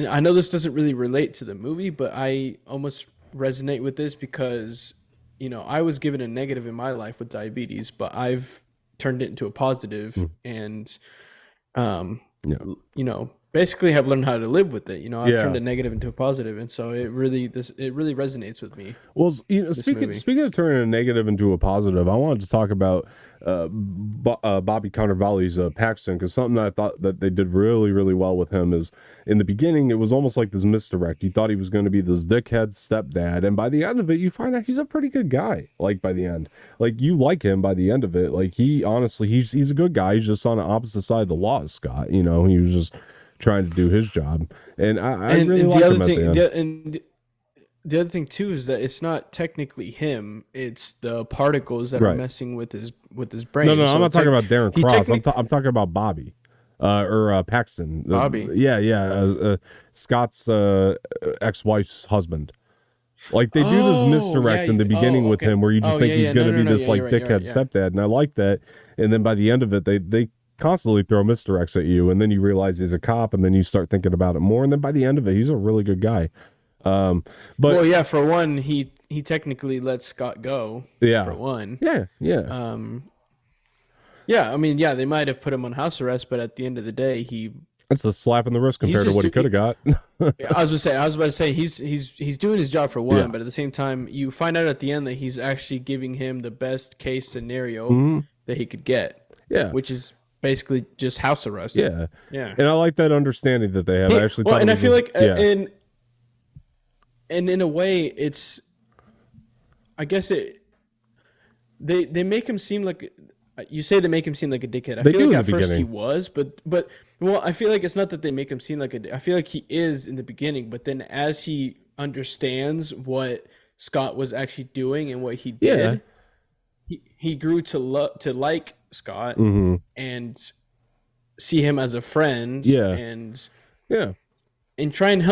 I know this doesn't really relate to the movie, but I almost resonate with this because, I was given a negative in my life with diabetes, but I've turned it into a positive and, um, Yeah. basically have learned how to live with it. I've turned Yeah. a negative into a positive, and so it really resonates with me. Well, This movie. speaking of turning a negative into a positive, I wanted to talk about Bobby Cannavale's Paxton, because something I thought that they did really, really well with him is in the beginning, it was almost like this misdirect. You thought he was going to be this dickhead stepdad, and by the end of it, you find out he's a pretty good guy. Like by the end, like you like him by the end of it. Like he honestly, he's a good guy. He's just on the opposite side of the law as Scott. He was just trying to do his job, and I And really and the like other him at the thing, end. the other thing too is that it's not technically him; it's the particles that are Right. messing with his No, brain. no, I'm So not talking about Darren he Cross. technically I'm talking about Bobby, or Paxton. Bobby. Yeah, yeah, Scott's ex-wife's husband. Like they do this Oh yeah. misdirect in the beginning with Okay. him, where you just Oh think yeah, he's yeah. going No, to no, be no. this Yeah, like you're right. You're dickhead right. Yeah. stepdad, and I like that. And then by the end of it, they constantly throw misdirects at you, and then you realize he's a cop, and then you start thinking about it more, and then by the end of it, he's a really good guy. But Well, yeah. For one, he technically let Scott go. For yeah, one. yeah. Um. Yeah. I mean, yeah. They might have put him on house arrest, but at the end of the day, It's a slap in the wrist he's compared to just what he could have got. I was about to say he's doing his job for one, Yeah. but at the same time, you find out at the end that he's actually giving him the best case scenario Mhm. that he could get, Yeah. which is basically just house arrest. Yeah, Yeah. and I like that understanding that they have. I actually thought and it I was feel like yeah, and in a way, it's I guess it they make him seem like you say they make him seem like a dickhead. I They feel do like in the at first he beginning. was, but well, I feel like it's not that they make him seem like a. I feel like he is in the beginning, but then as he understands what Scott was actually doing and what he Yeah. did, he grew to like Scott Mm-hmm. and see him as a friend Yeah. Yeah. and try and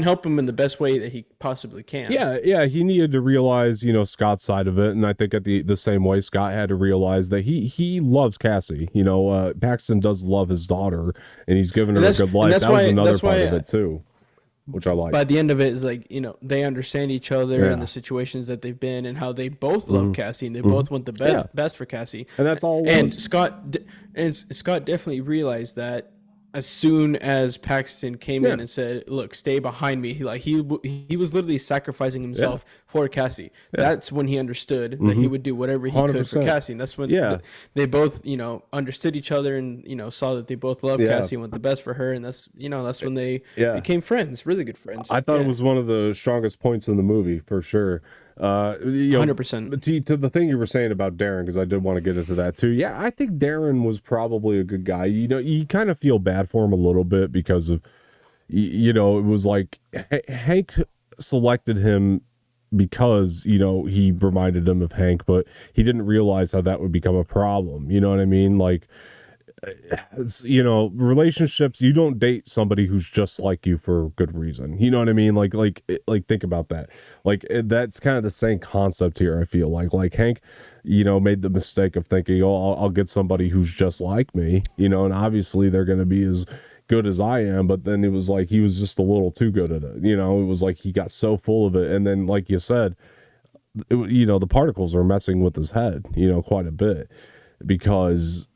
help him in the best way that he possibly can. Yeah, he needed to realize, Scott's side of it, and I think at the same way Scott had to realize that he loves Cassie. Paxton does love his daughter, and he's given her a good And life. That was another part of it too, which I by liked. the end of it is like they understand each other and the Yeah. situations that they've been and how they both love Hmm. Cassie and they Hmm. both want the Yeah, best for Cassie. and that's all it And was. Scott definitely realized that as soon as Paxton came Yeah, in and said, "Look, stay behind me," he was literally sacrificing yeah, himself for Cassie. yeah. That's when he understood that Mm-hmm. he would do whatever he could for 100%. Cassie. And that's when Yeah, they both understood each other and saw that they both love yeah, Cassie and want the best for her. And that's when they yeah. became friends, really good friends. I thought it Yeah, was one of the strongest points in the movie for sure. 100%. To the thing you were saying about Darren, because I did want to get into that too. Yeah, I think Darren was probably a good guy. You kind of feel bad for him a little bit because of, it was like Hank selected him because he reminded him of Hank, but he didn't realize how that would become a problem. You know what I mean? Like, relationships, you don't date somebody who's just like you for good reason. You know what I mean? Like think about that. Like that's kind of the same concept here. I feel like Hank made the mistake of thinking, oh, I'll get somebody who's just like me, and obviously they're going to be as good as I am. But then it was like he was just a little too good at it. It was like he got so full of it, and then like you said, the particles are messing with his head quite a bit, because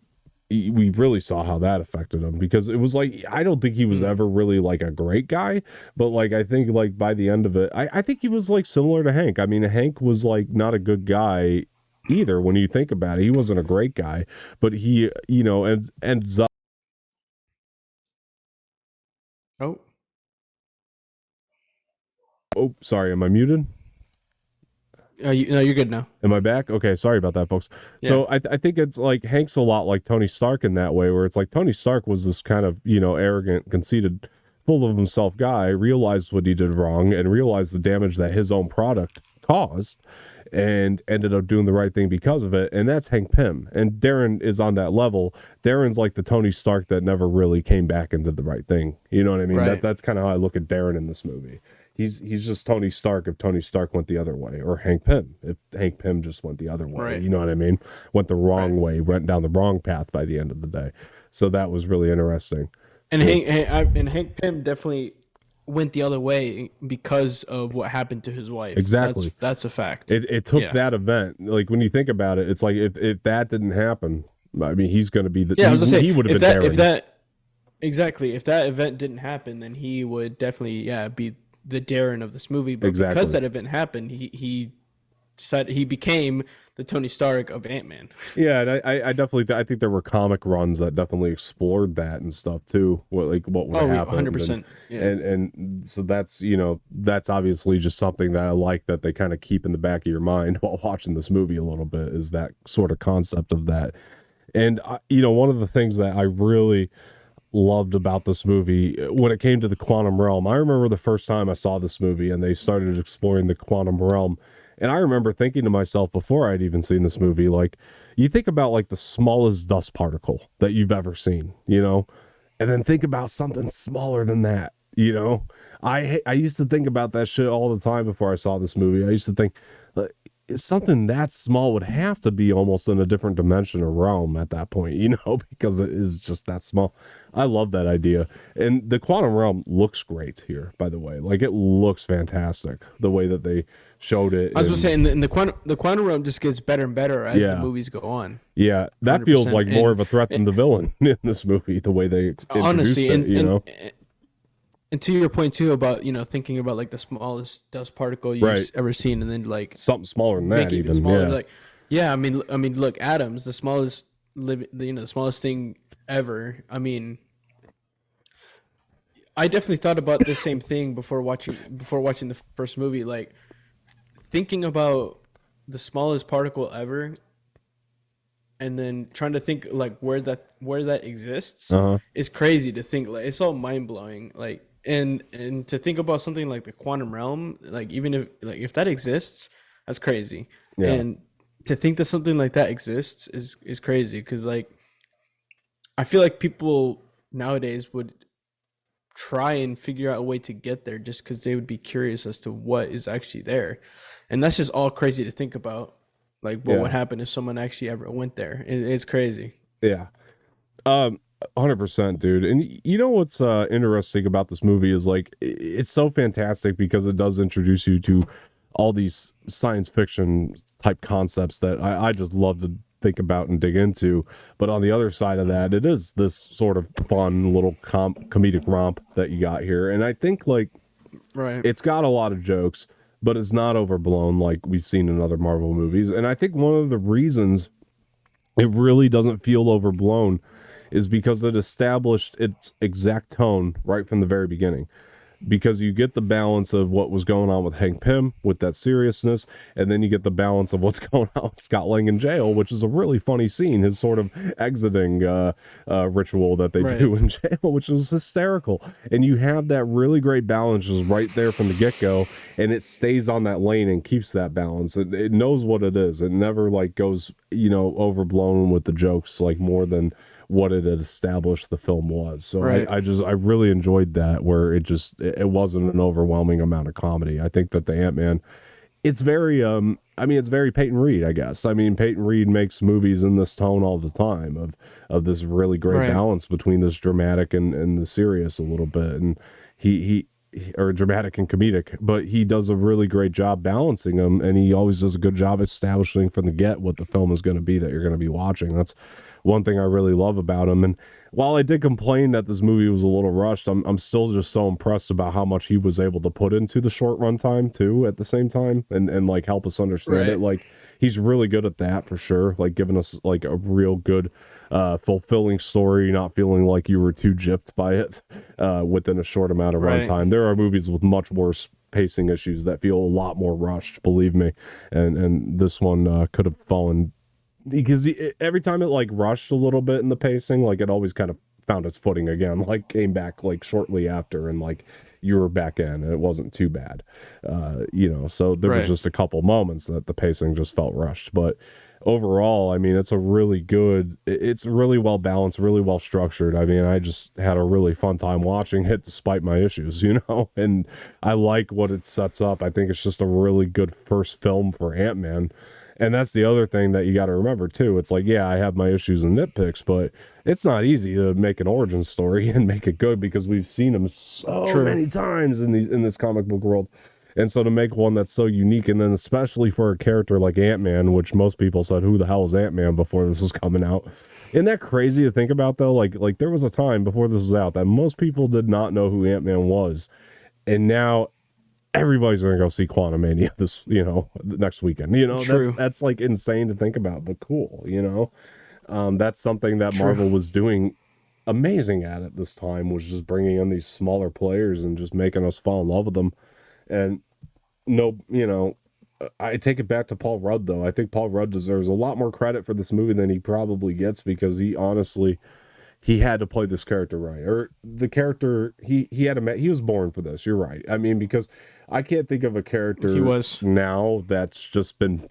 we really saw how that affected him. Because it was like, I don't think he was Mm. ever really like a great guy, but like I think like by the end of it, I think he was like similar to Hank. I mean, Hank was like not a good guy either. When you think about it, he wasn't a great guy, but he and ends up. Oh, Oh, sorry, am I muted? no, you're good now. Am I back? Okay, sorry about that, folks. Yeah. So I think it's like Hank's a lot like Tony Stark in that way, where it's like Tony Stark was this kind of, arrogant, conceited, full of himself guy, realized what he did wrong and realized the damage that his own product caused, and ended up doing the right thing because of it. And that's Hank Pym. And Darren is on that level. Darren's like the Tony Stark that never really came back and did the right thing. You know what I mean? Right. That's kind of how I look at Darren in this movie. He's just Tony Stark if Tony Stark went the other way, or Hank Pym if Hank Pym just went the other way. Right. You know what I mean? Went the Right. wrong way, went down the wrong path by the end of the day. So that was really interesting. And Yeah. Hank Pym definitely went the other way because of what happened to his wife. Exactly. That's a fact. It took Yeah. that event. Like when you think about it, it's like if that didn't happen, I mean, he's going to be the. Yeah, I was gonna He say would have if been that Darren. if that exactly if that event didn't happen, then he would definitely be the Darren of this movie. But Exactly. because that event happened, he decided he became the Tony Stark of Ant-Man. Yeah, and I definitely I think there were comic runs that definitely explored that and stuff too. What would Oh, have happened. 100%. Yeah. And so that's obviously just something that I like that they kind of keep in the back of your mind while watching this movie a little bit, is that sort of concept of that. And one of the things that I really loved about this movie when it came to the quantum realm, I remember the first time I saw this movie and they started exploring the quantum realm. And I remember thinking to myself before I'd even seen this movie, like, you think about like the smallest dust particle that you've ever seen, and then think about something smaller than that, I used to think about that shit all the time before I saw this movie. I used to think like, something that small would have to be almost in a different dimension or realm at that point, because it is just that small. I love that idea. And the quantum realm looks great here, by the way. Like, it looks fantastic the way that they showed it. I was gonna say, in the quantum realm just gets better and better as the movies go on. Yeah, that feels 100%. like more of a threat than the villain in this movie, the way they introduced Honestly, it, and to your point too about thinking about like the smallest dust particle you've Right. ever seen, and then like Something smaller than make that it even. smaller. Yeah. Like, yeah, I mean, look, atoms, the smallest the smallest thing ever. I mean, I definitely thought about the same thing before watching the first movie. Like thinking about the smallest particle ever, and then trying to think like where that exists Uh-huh. is crazy to think. Like it's all mind blowing. Like and to think about something like the quantum realm, like even if that exists, that's crazy. Yeah. And to think that something like that exists is crazy because like I feel like people nowadays would try and figure out a way to get there just because they would be curious as to what is actually there. And that's just all crazy to think about. Like, what would Yeah. happen if someone actually ever went there? It's crazy. Yeah. 100%, dude. And you know what's interesting about this movie is like it's so fantastic because it does introduce you to all these science fiction type concepts that I just love to think about and dig into. But on the other side of that, it is this sort of fun little comedic romp that you got here. And I think like Right. it's got a lot of jokes, but it's not overblown like we've seen in other Marvel movies. And I think one of the reasons it really doesn't feel overblown is because it established its exact tone right from the very beginning. Because you get the balance of what was going on with Hank Pym with that seriousness, and then you get the balance of what's going on with Scott Lang in jail, which is a really funny scene, his sort of exiting ritual that they Right. do in jail, which is hysterical. And you have that really great balance just right there from the get-go, and it stays on that lane and keeps that balance. It knows what it is. It never like goes, overblown with the jokes like more than what it had established the film was. So Right. I really enjoyed that where it wasn't an overwhelming amount of comedy. I think that the Ant-Man, it's very it's very Peyton Reed, I guess. I mean, Peyton Reed makes movies in this tone all the time of this really great Right. balance between this dramatic and the serious a little bit. And he or dramatic and comedic, but he does a really great job balancing them, and he always does a good job establishing from the get what the film is going to be that you're going to be watching. That's one thing I really love about him. And while I did complain that this movie was a little rushed, I'm still just so impressed about how much he was able to put into the short runtime too at the same time, and like help us understand it. Right. Like he's really good at that for sure, like giving us like a real good fulfilling story, not feeling like you were too gypped by it within a short amount of Right. runtime. There are movies with much worse pacing issues that feel a lot more rushed, believe me, and this one could have fallen because every time it like rushed a little bit in the pacing, like it always kind of found its footing again, like came back like shortly after, and like you were back in, and it wasn't too bad. So there was Right. just a couple moments that the pacing just felt rushed, but overall, I mean, it's really well balanced, really well structured. I mean, I just had a really fun time watching it despite my issues, and I like what it sets up. I think it's just a really good first film for Ant-Man. And that's the other thing that you got to remember too. It's like, yeah, I have my issues and nitpicks, but it's not easy to make an origin story and make it good because we've seen them so True. many times in this comic book world. And so to make one that's so unique, and then especially for a character like Ant-Man, which most people said, who the hell is Ant-Man before this was coming out? Isn't that crazy to think about though? Like there was a time before this was out that most people did not know who Ant-Man was. And now everybody's gonna go see Quantumania next weekend. That's True. that's like insane to think about, but cool. That's something that True. Marvel was doing amazing at this time, was just bringing in these smaller players and just making us fall in love with them. And no, I take it back to Paul Rudd though. I think Paul Rudd deserves a lot more credit for this movie than he probably gets, because he honestly he had to play this character right, or the character he was born for this. You're right. I mean, because I can't think of a He character was. now that's just been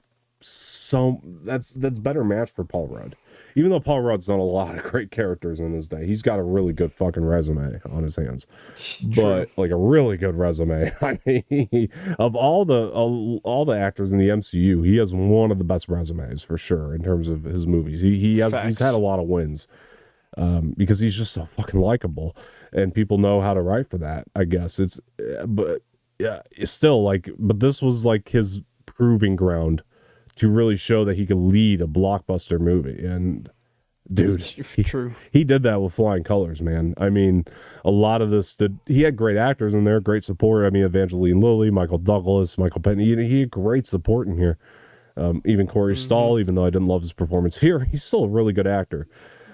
that's better matched for Paul Rudd. Even though Paul Rudd's done a lot of great characters in his day, he's got a really good fucking resume on his hands. True. But like a really good resume. I mean, of all the actors in the MCU, he has one of the best resumes for sure in terms of his movies. He's had a Facts. lot of wins, because he's just so fucking likable, and people know how to write for that. I guess but yeah, it's still like, but this was like his proving ground to really show that he could lead a blockbuster movie. And dude, True. he did that with flying colors, man. I mean, a lot of he had great actors in there, great support. I mean, Evangeline Lilly, Michael Douglas, Michael Peyton, he had great support in here. Even Corey Mm-hmm. Stoll, even though I didn't love his performance here, he's still a really good actor.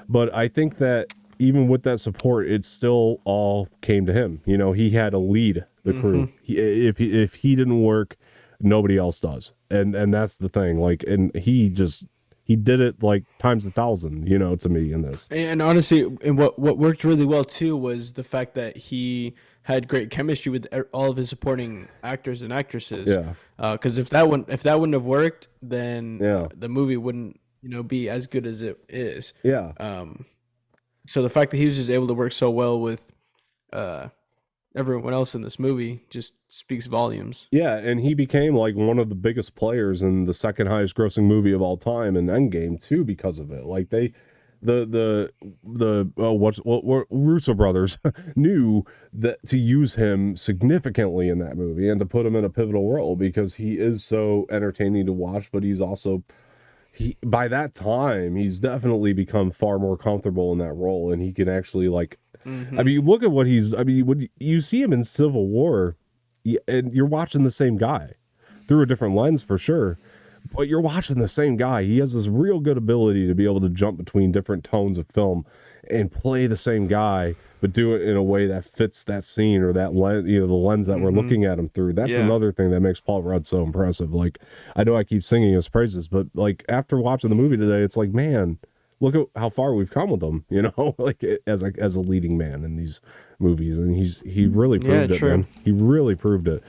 But I think that, even with that support, it still all came to him. You know, he had to lead the crew. If he didn't work, nobody else does. And that's the thing. Like, and he did it like times 1,000. You know, to me in this. And honestly, and what worked really well too was the fact that he had great chemistry with all of his supporting actors and actresses. Yeah. Because if that wouldn't have worked, then Yeah. the movie wouldn't be as good as it is. Yeah. So the fact that he was just able to work so well with everyone else in this movie just speaks volumes. Yeah, and he became like one of the biggest players in the second highest grossing movie of all time in Endgame too because of it. Like the Russo brothers knew that to use him significantly in that movie and to put him in a pivotal role because he is so entertaining to watch, but he's also by that time he's definitely become far more comfortable in that role, and he can actually like I mean, look at what when you see him in Civil War, and you're watching the same guy through a different lens for sure, but you're watching the same guy. He has this real good ability to be able to jump between different tones of film and play the same guy, but do it in a way that fits that scene or that lens, the lens that we're looking at him through. That's another thing that makes Paul Rudd so impressive. Like, I know I keep singing his praises, but like after watching the movie today, it's like, man, look at how far we've come with him, like as a leading man in these movies, and he really proved it, man. He really proved it.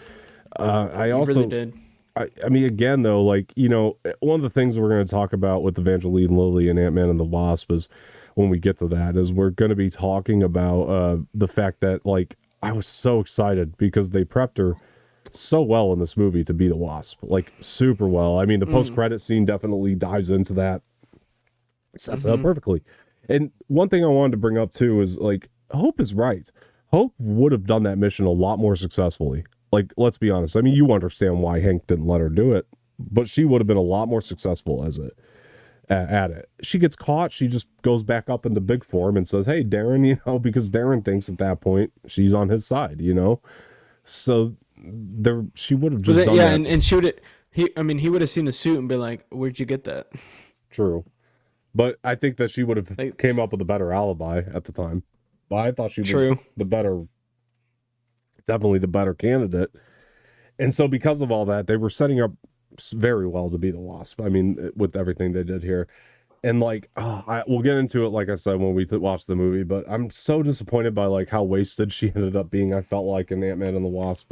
I also really did. I mean, again, though, like, one of the things we're going to talk about with Evangeline Lilly and Ant-Man and the Wasp is when we get to that is we're going to be talking about the fact that, like, I was so excited because they prepped her so well in this movie to be the Wasp, like super well. I mean, the post-credit scene definitely dives into that. It sets it up perfectly. And one thing I wanted to bring up too is like Hope is right. Hope would have done that mission a lot more successfully. Like, let's be honest. I mean, you understand why Hank didn't let her do it, but she would have been a lot more successful at it. She gets caught. She just goes back up into big form and says, "Hey, Darren," because Darren thinks at that point she's on his side, So she would have just done that. And she would. He would have seen the suit and been like, "Where'd you get that?" True. But I think that she would have came up with a better alibi at the time. But I thought she was definitely the better candidate. And so because of all that, they were setting up very well to be the Wasp. I mean, with everything they did here. And like, we'll get into it, like I said, when we watch the movie, but I'm so disappointed by like how wasted she ended up being. I felt like in Ant-Man and the Wasp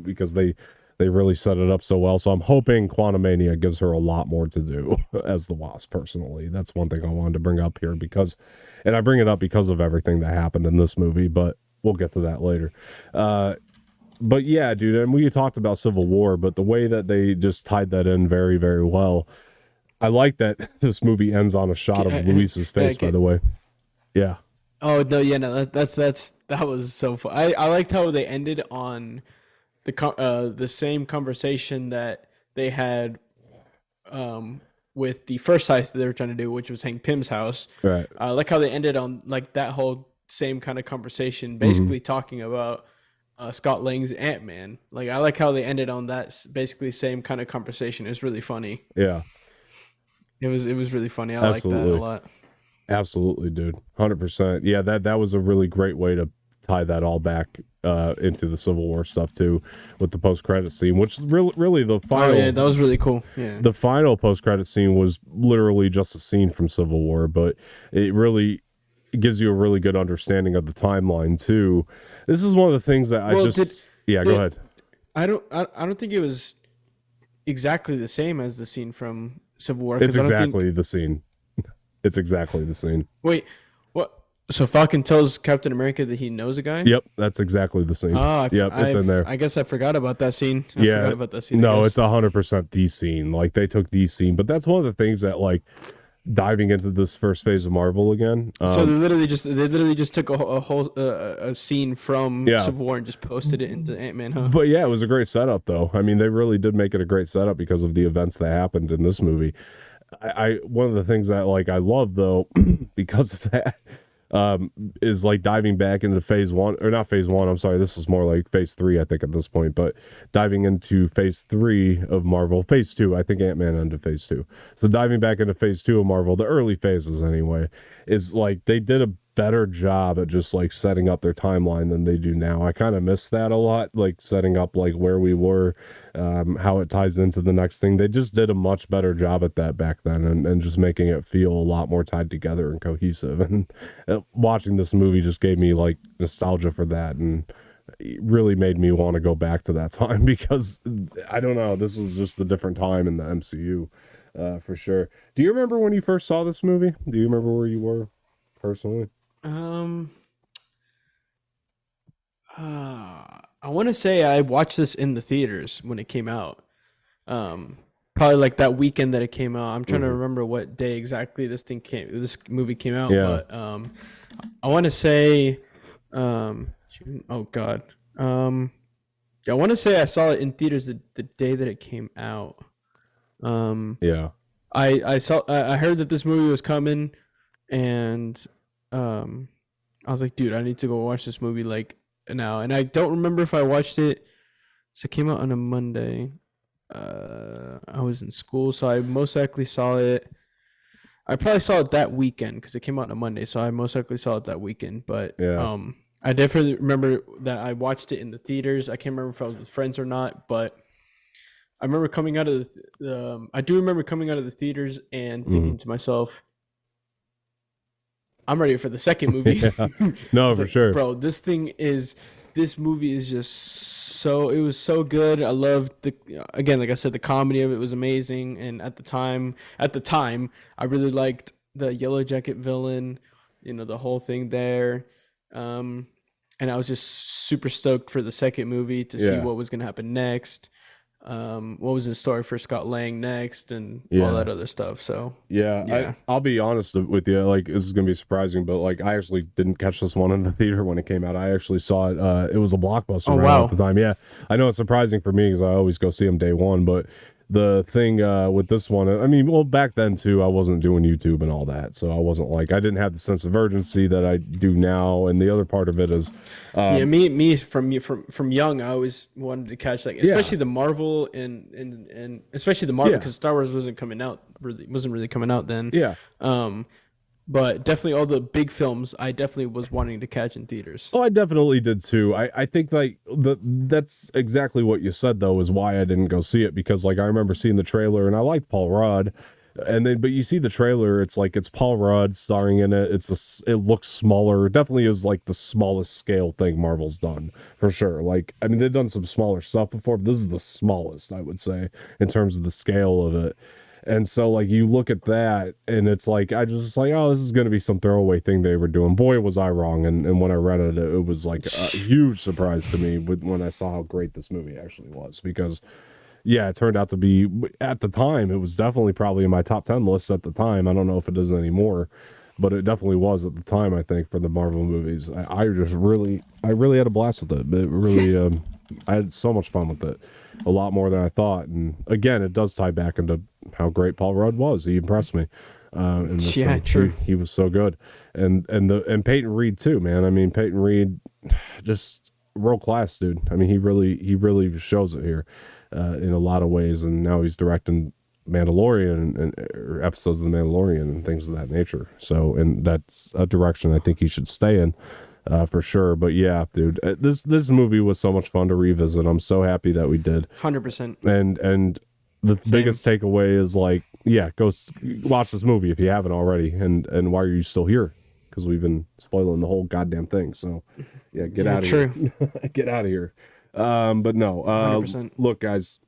because they really set it up so well. So I'm hoping Quantumania gives her a lot more to do as the Wasp, personally. That's one thing I wanted to bring up here and I bring it up because of everything that happened in this movie, but we'll get to that later. But yeah, dude, and we talked about Civil War, but the way that they just tied that in very, very well. I like that this movie ends on a shot of Luis's face, by the way. Yeah. Oh, no, yeah, no, that was so fun. I liked how they ended on the same conversation that they had with the first heist that they were trying to do, which was Hank Pym's house. Right. I like how they ended on like that whole same kind of conversation, basically talking about Scott Lang's Ant-Man. Like, I like how they ended on that basically same kind of conversation. It was really funny. Yeah. It was really funny. I like that a lot. Absolutely, dude. 100%. Yeah, that was a really great way to tie that all back into the Civil War stuff too, with the post-credit scene, which is really the final. Oh yeah, that was really cool. Yeah, the final post-credit scene was literally just a scene from Civil War, but it really gives you a really good understanding of the timeline too. This is one of the things that go ahead. I don't think it was exactly the same as the scene from Civil War. It's exactly the scene. It's exactly the scene. Wait, what? So Falcon tells Captain America that he knows a guy? Yep, that's exactly the scene. It's in there. I guess I forgot about that scene. No, it's 100% the scene. Like, they took the scene, but that's one of the things that, like, diving into this first phase of Marvel again. So they literally just took a whole scene from Civil War and just posted it into Ant-Man, huh? But yeah, it was a great setup, though. I mean, they really did make it a great setup because of the events that happened in this movie. I one of the things that I love though because of that is like diving back into phase 1, or not phase 1. I'm sorry, this is more like phase 3, I think, at this point. But diving into phase 3 of Marvel, phase 2. I think Ant-Man ended phase 2. So diving back into phase 2 of Marvel, the early phases anyway, is like they did a better job at just like setting up their timeline than they do now. I kind of miss that a lot, like setting up like where we were, how it ties into the next thing. They just did a much better job at that back then, and just making it feel a lot more tied together and cohesive. And watching this movie just gave me like nostalgia for that, and it really made me want to go back to that time because I don't know, this is just a different time in the MCU, for sure. Do you remember when you first saw this movie? Do you remember where you were personally? Um, I want to say I watched this in the theaters when it came out. Um, Probably like that weekend that it came out. I'm trying to remember what day exactly this movie came out, Yeah. but I want to say June. Oh God. Yeah, I want to say I saw it in theaters the day that it came out. Yeah. I heard that this movie was coming, and um I was like, dude, I need to go watch this movie like now. And I don't remember if I watched it. So it came out on a Monday. I was in school, so I most likely saw it. I probably saw it that weekend because it came out on a Monday, so I most likely saw it that weekend. But Yeah. I definitely remember that I watched it in the theaters. I can't remember if I was with friends or not, but I remember coming out of I do remember coming out of the theaters and thinking to myself, I'm ready for the second movie. Yeah. No, for Like, sure. bro, this movie is just so, it was so good. I loved again, like I said, the comedy of it was amazing. And at the time, I really liked the Yellow Jacket villain, the whole thing there. And I was just super stoked for the second movie to see Yeah. what was going to happen next. What was in store for Scott Lang next, and all Yeah. that other stuff. So Yeah, yeah. I'll be honest with you. Like, this is gonna be surprising, but like, I actually didn't catch this one in the theater when it came out. I actually saw it. It was a blockbuster Oh right wow. at the time. Yeah, I know it's surprising for me because I always go see them day one. But the thing with this one, I mean, well, back then too, I wasn't doing YouTube and all that, so I wasn't like, I didn't have the sense of urgency that I do now. And the other part of it is, Yeah, me from young, I always wanted to catch, like, especially the Marvel and especially the Marvel, Yeah. because Star Wars wasn't really coming out then. yeah. But definitely all the big films I definitely was wanting to catch in theaters. Oh, I definitely did too. I think like that's exactly what you said though, is why I didn't go see it, because like I remember seeing the trailer and I liked Paul Rudd, and then but you see the trailer, it's like it's Paul Rudd starring in it. It looks smaller. It definitely is like the smallest scale thing Marvel's done for sure. Like, I mean, they've done some smaller stuff before, but this is the smallest, I would say, in terms of the scale of it. And so like you look at that and it's like, I just like, oh, this is going to be some throwaway thing they were doing. Boy, was I wrong. And when I read it, it was like a huge surprise to me when I saw how great this movie actually was, because yeah, it turned out to be, at the time, it was definitely probably in my top 10 list at the time. I don't know if it is anymore, but it definitely was at the time, I think, for the Marvel movies. I really had a blast with it. It really, I had so much fun with it, a lot more than I thought. And again, it does tie back into how great Paul Rudd was. He impressed me. In this Yeah, thing. true. He was so good, and Peyton Reed too, man. I mean, Peyton Reed, just world class, dude. I mean, he really shows it here, in a lot of ways. And now he's directing Mandalorian or episodes of the Mandalorian and things of that nature. So, and that's a direction I think he should stay in, for sure. But yeah, dude, this movie was so much fun to revisit. I'm so happy that we did. 100%. And the biggest takeaway is like, yeah, watch this movie if you haven't already. And why are you still here? Because we've been spoiling the whole goddamn thing. So yeah, get out of here. Get out of here. But no, 100%. look, guys,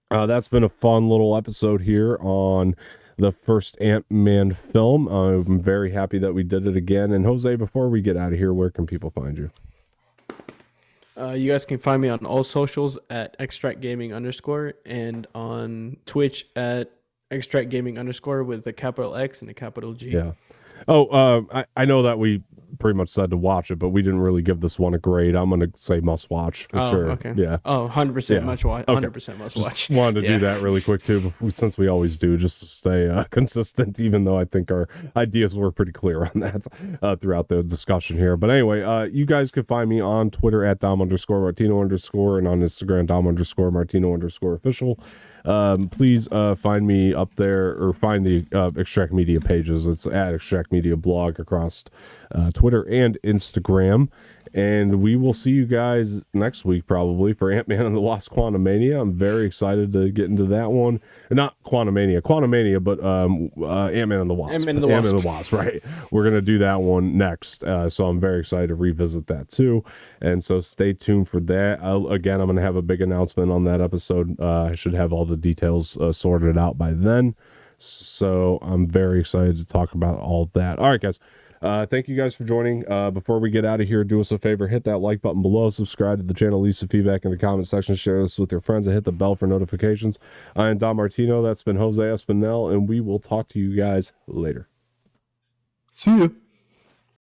that's been a fun little episode here on the first Ant-Man film. I'm very happy that we did it again. And Jose, before we get out of here, where can people find you? You guys can find me on all socials at extractgaming_, and on Twitch at extractgaming_ with a capital X and a capital G. Yeah. Oh, I know that we pretty much said to watch it, but we didn't really give this one a grade. I'm going to say must watch for sure. Okay. Yeah. Oh, 100% must watch. 100% must watch. Just wanted to do that really quick too, since we always do, just to stay consistent, even though I think our ideas were pretty clear on that throughout the discussion here. But anyway, you guys can find me on Twitter at Dom_Martino_, and on Instagram Dom_Martino_official. please find me up there, or find the Extract Media pages. It's at Extract Media Blog across Twitter and Instagram. And we will see you guys next week, probably, for Ant-Man and the Wasp Quantumania. I'm very excited to get into that one. Not Quantumania, but Ant-Man and the Wasp. Ant-Man and the Wasp. Ant-Man and the Wasp, right. We're going to do that one next. So I'm very excited to revisit that, too. And so stay tuned for that. Again, I'm going to have a big announcement on that episode. I should have all the details sorted out by then. So I'm very excited to talk about all that. All right, guys. Thank you guys for joining. Before we get out of here, do us a favor, hit that like button below, subscribe to the channel, leave some feedback in the comment section, share this with your friends, and hit the bell for notifications. I am Don Martino. That's been Jose Espinel, and we will talk to you guys later. See ya.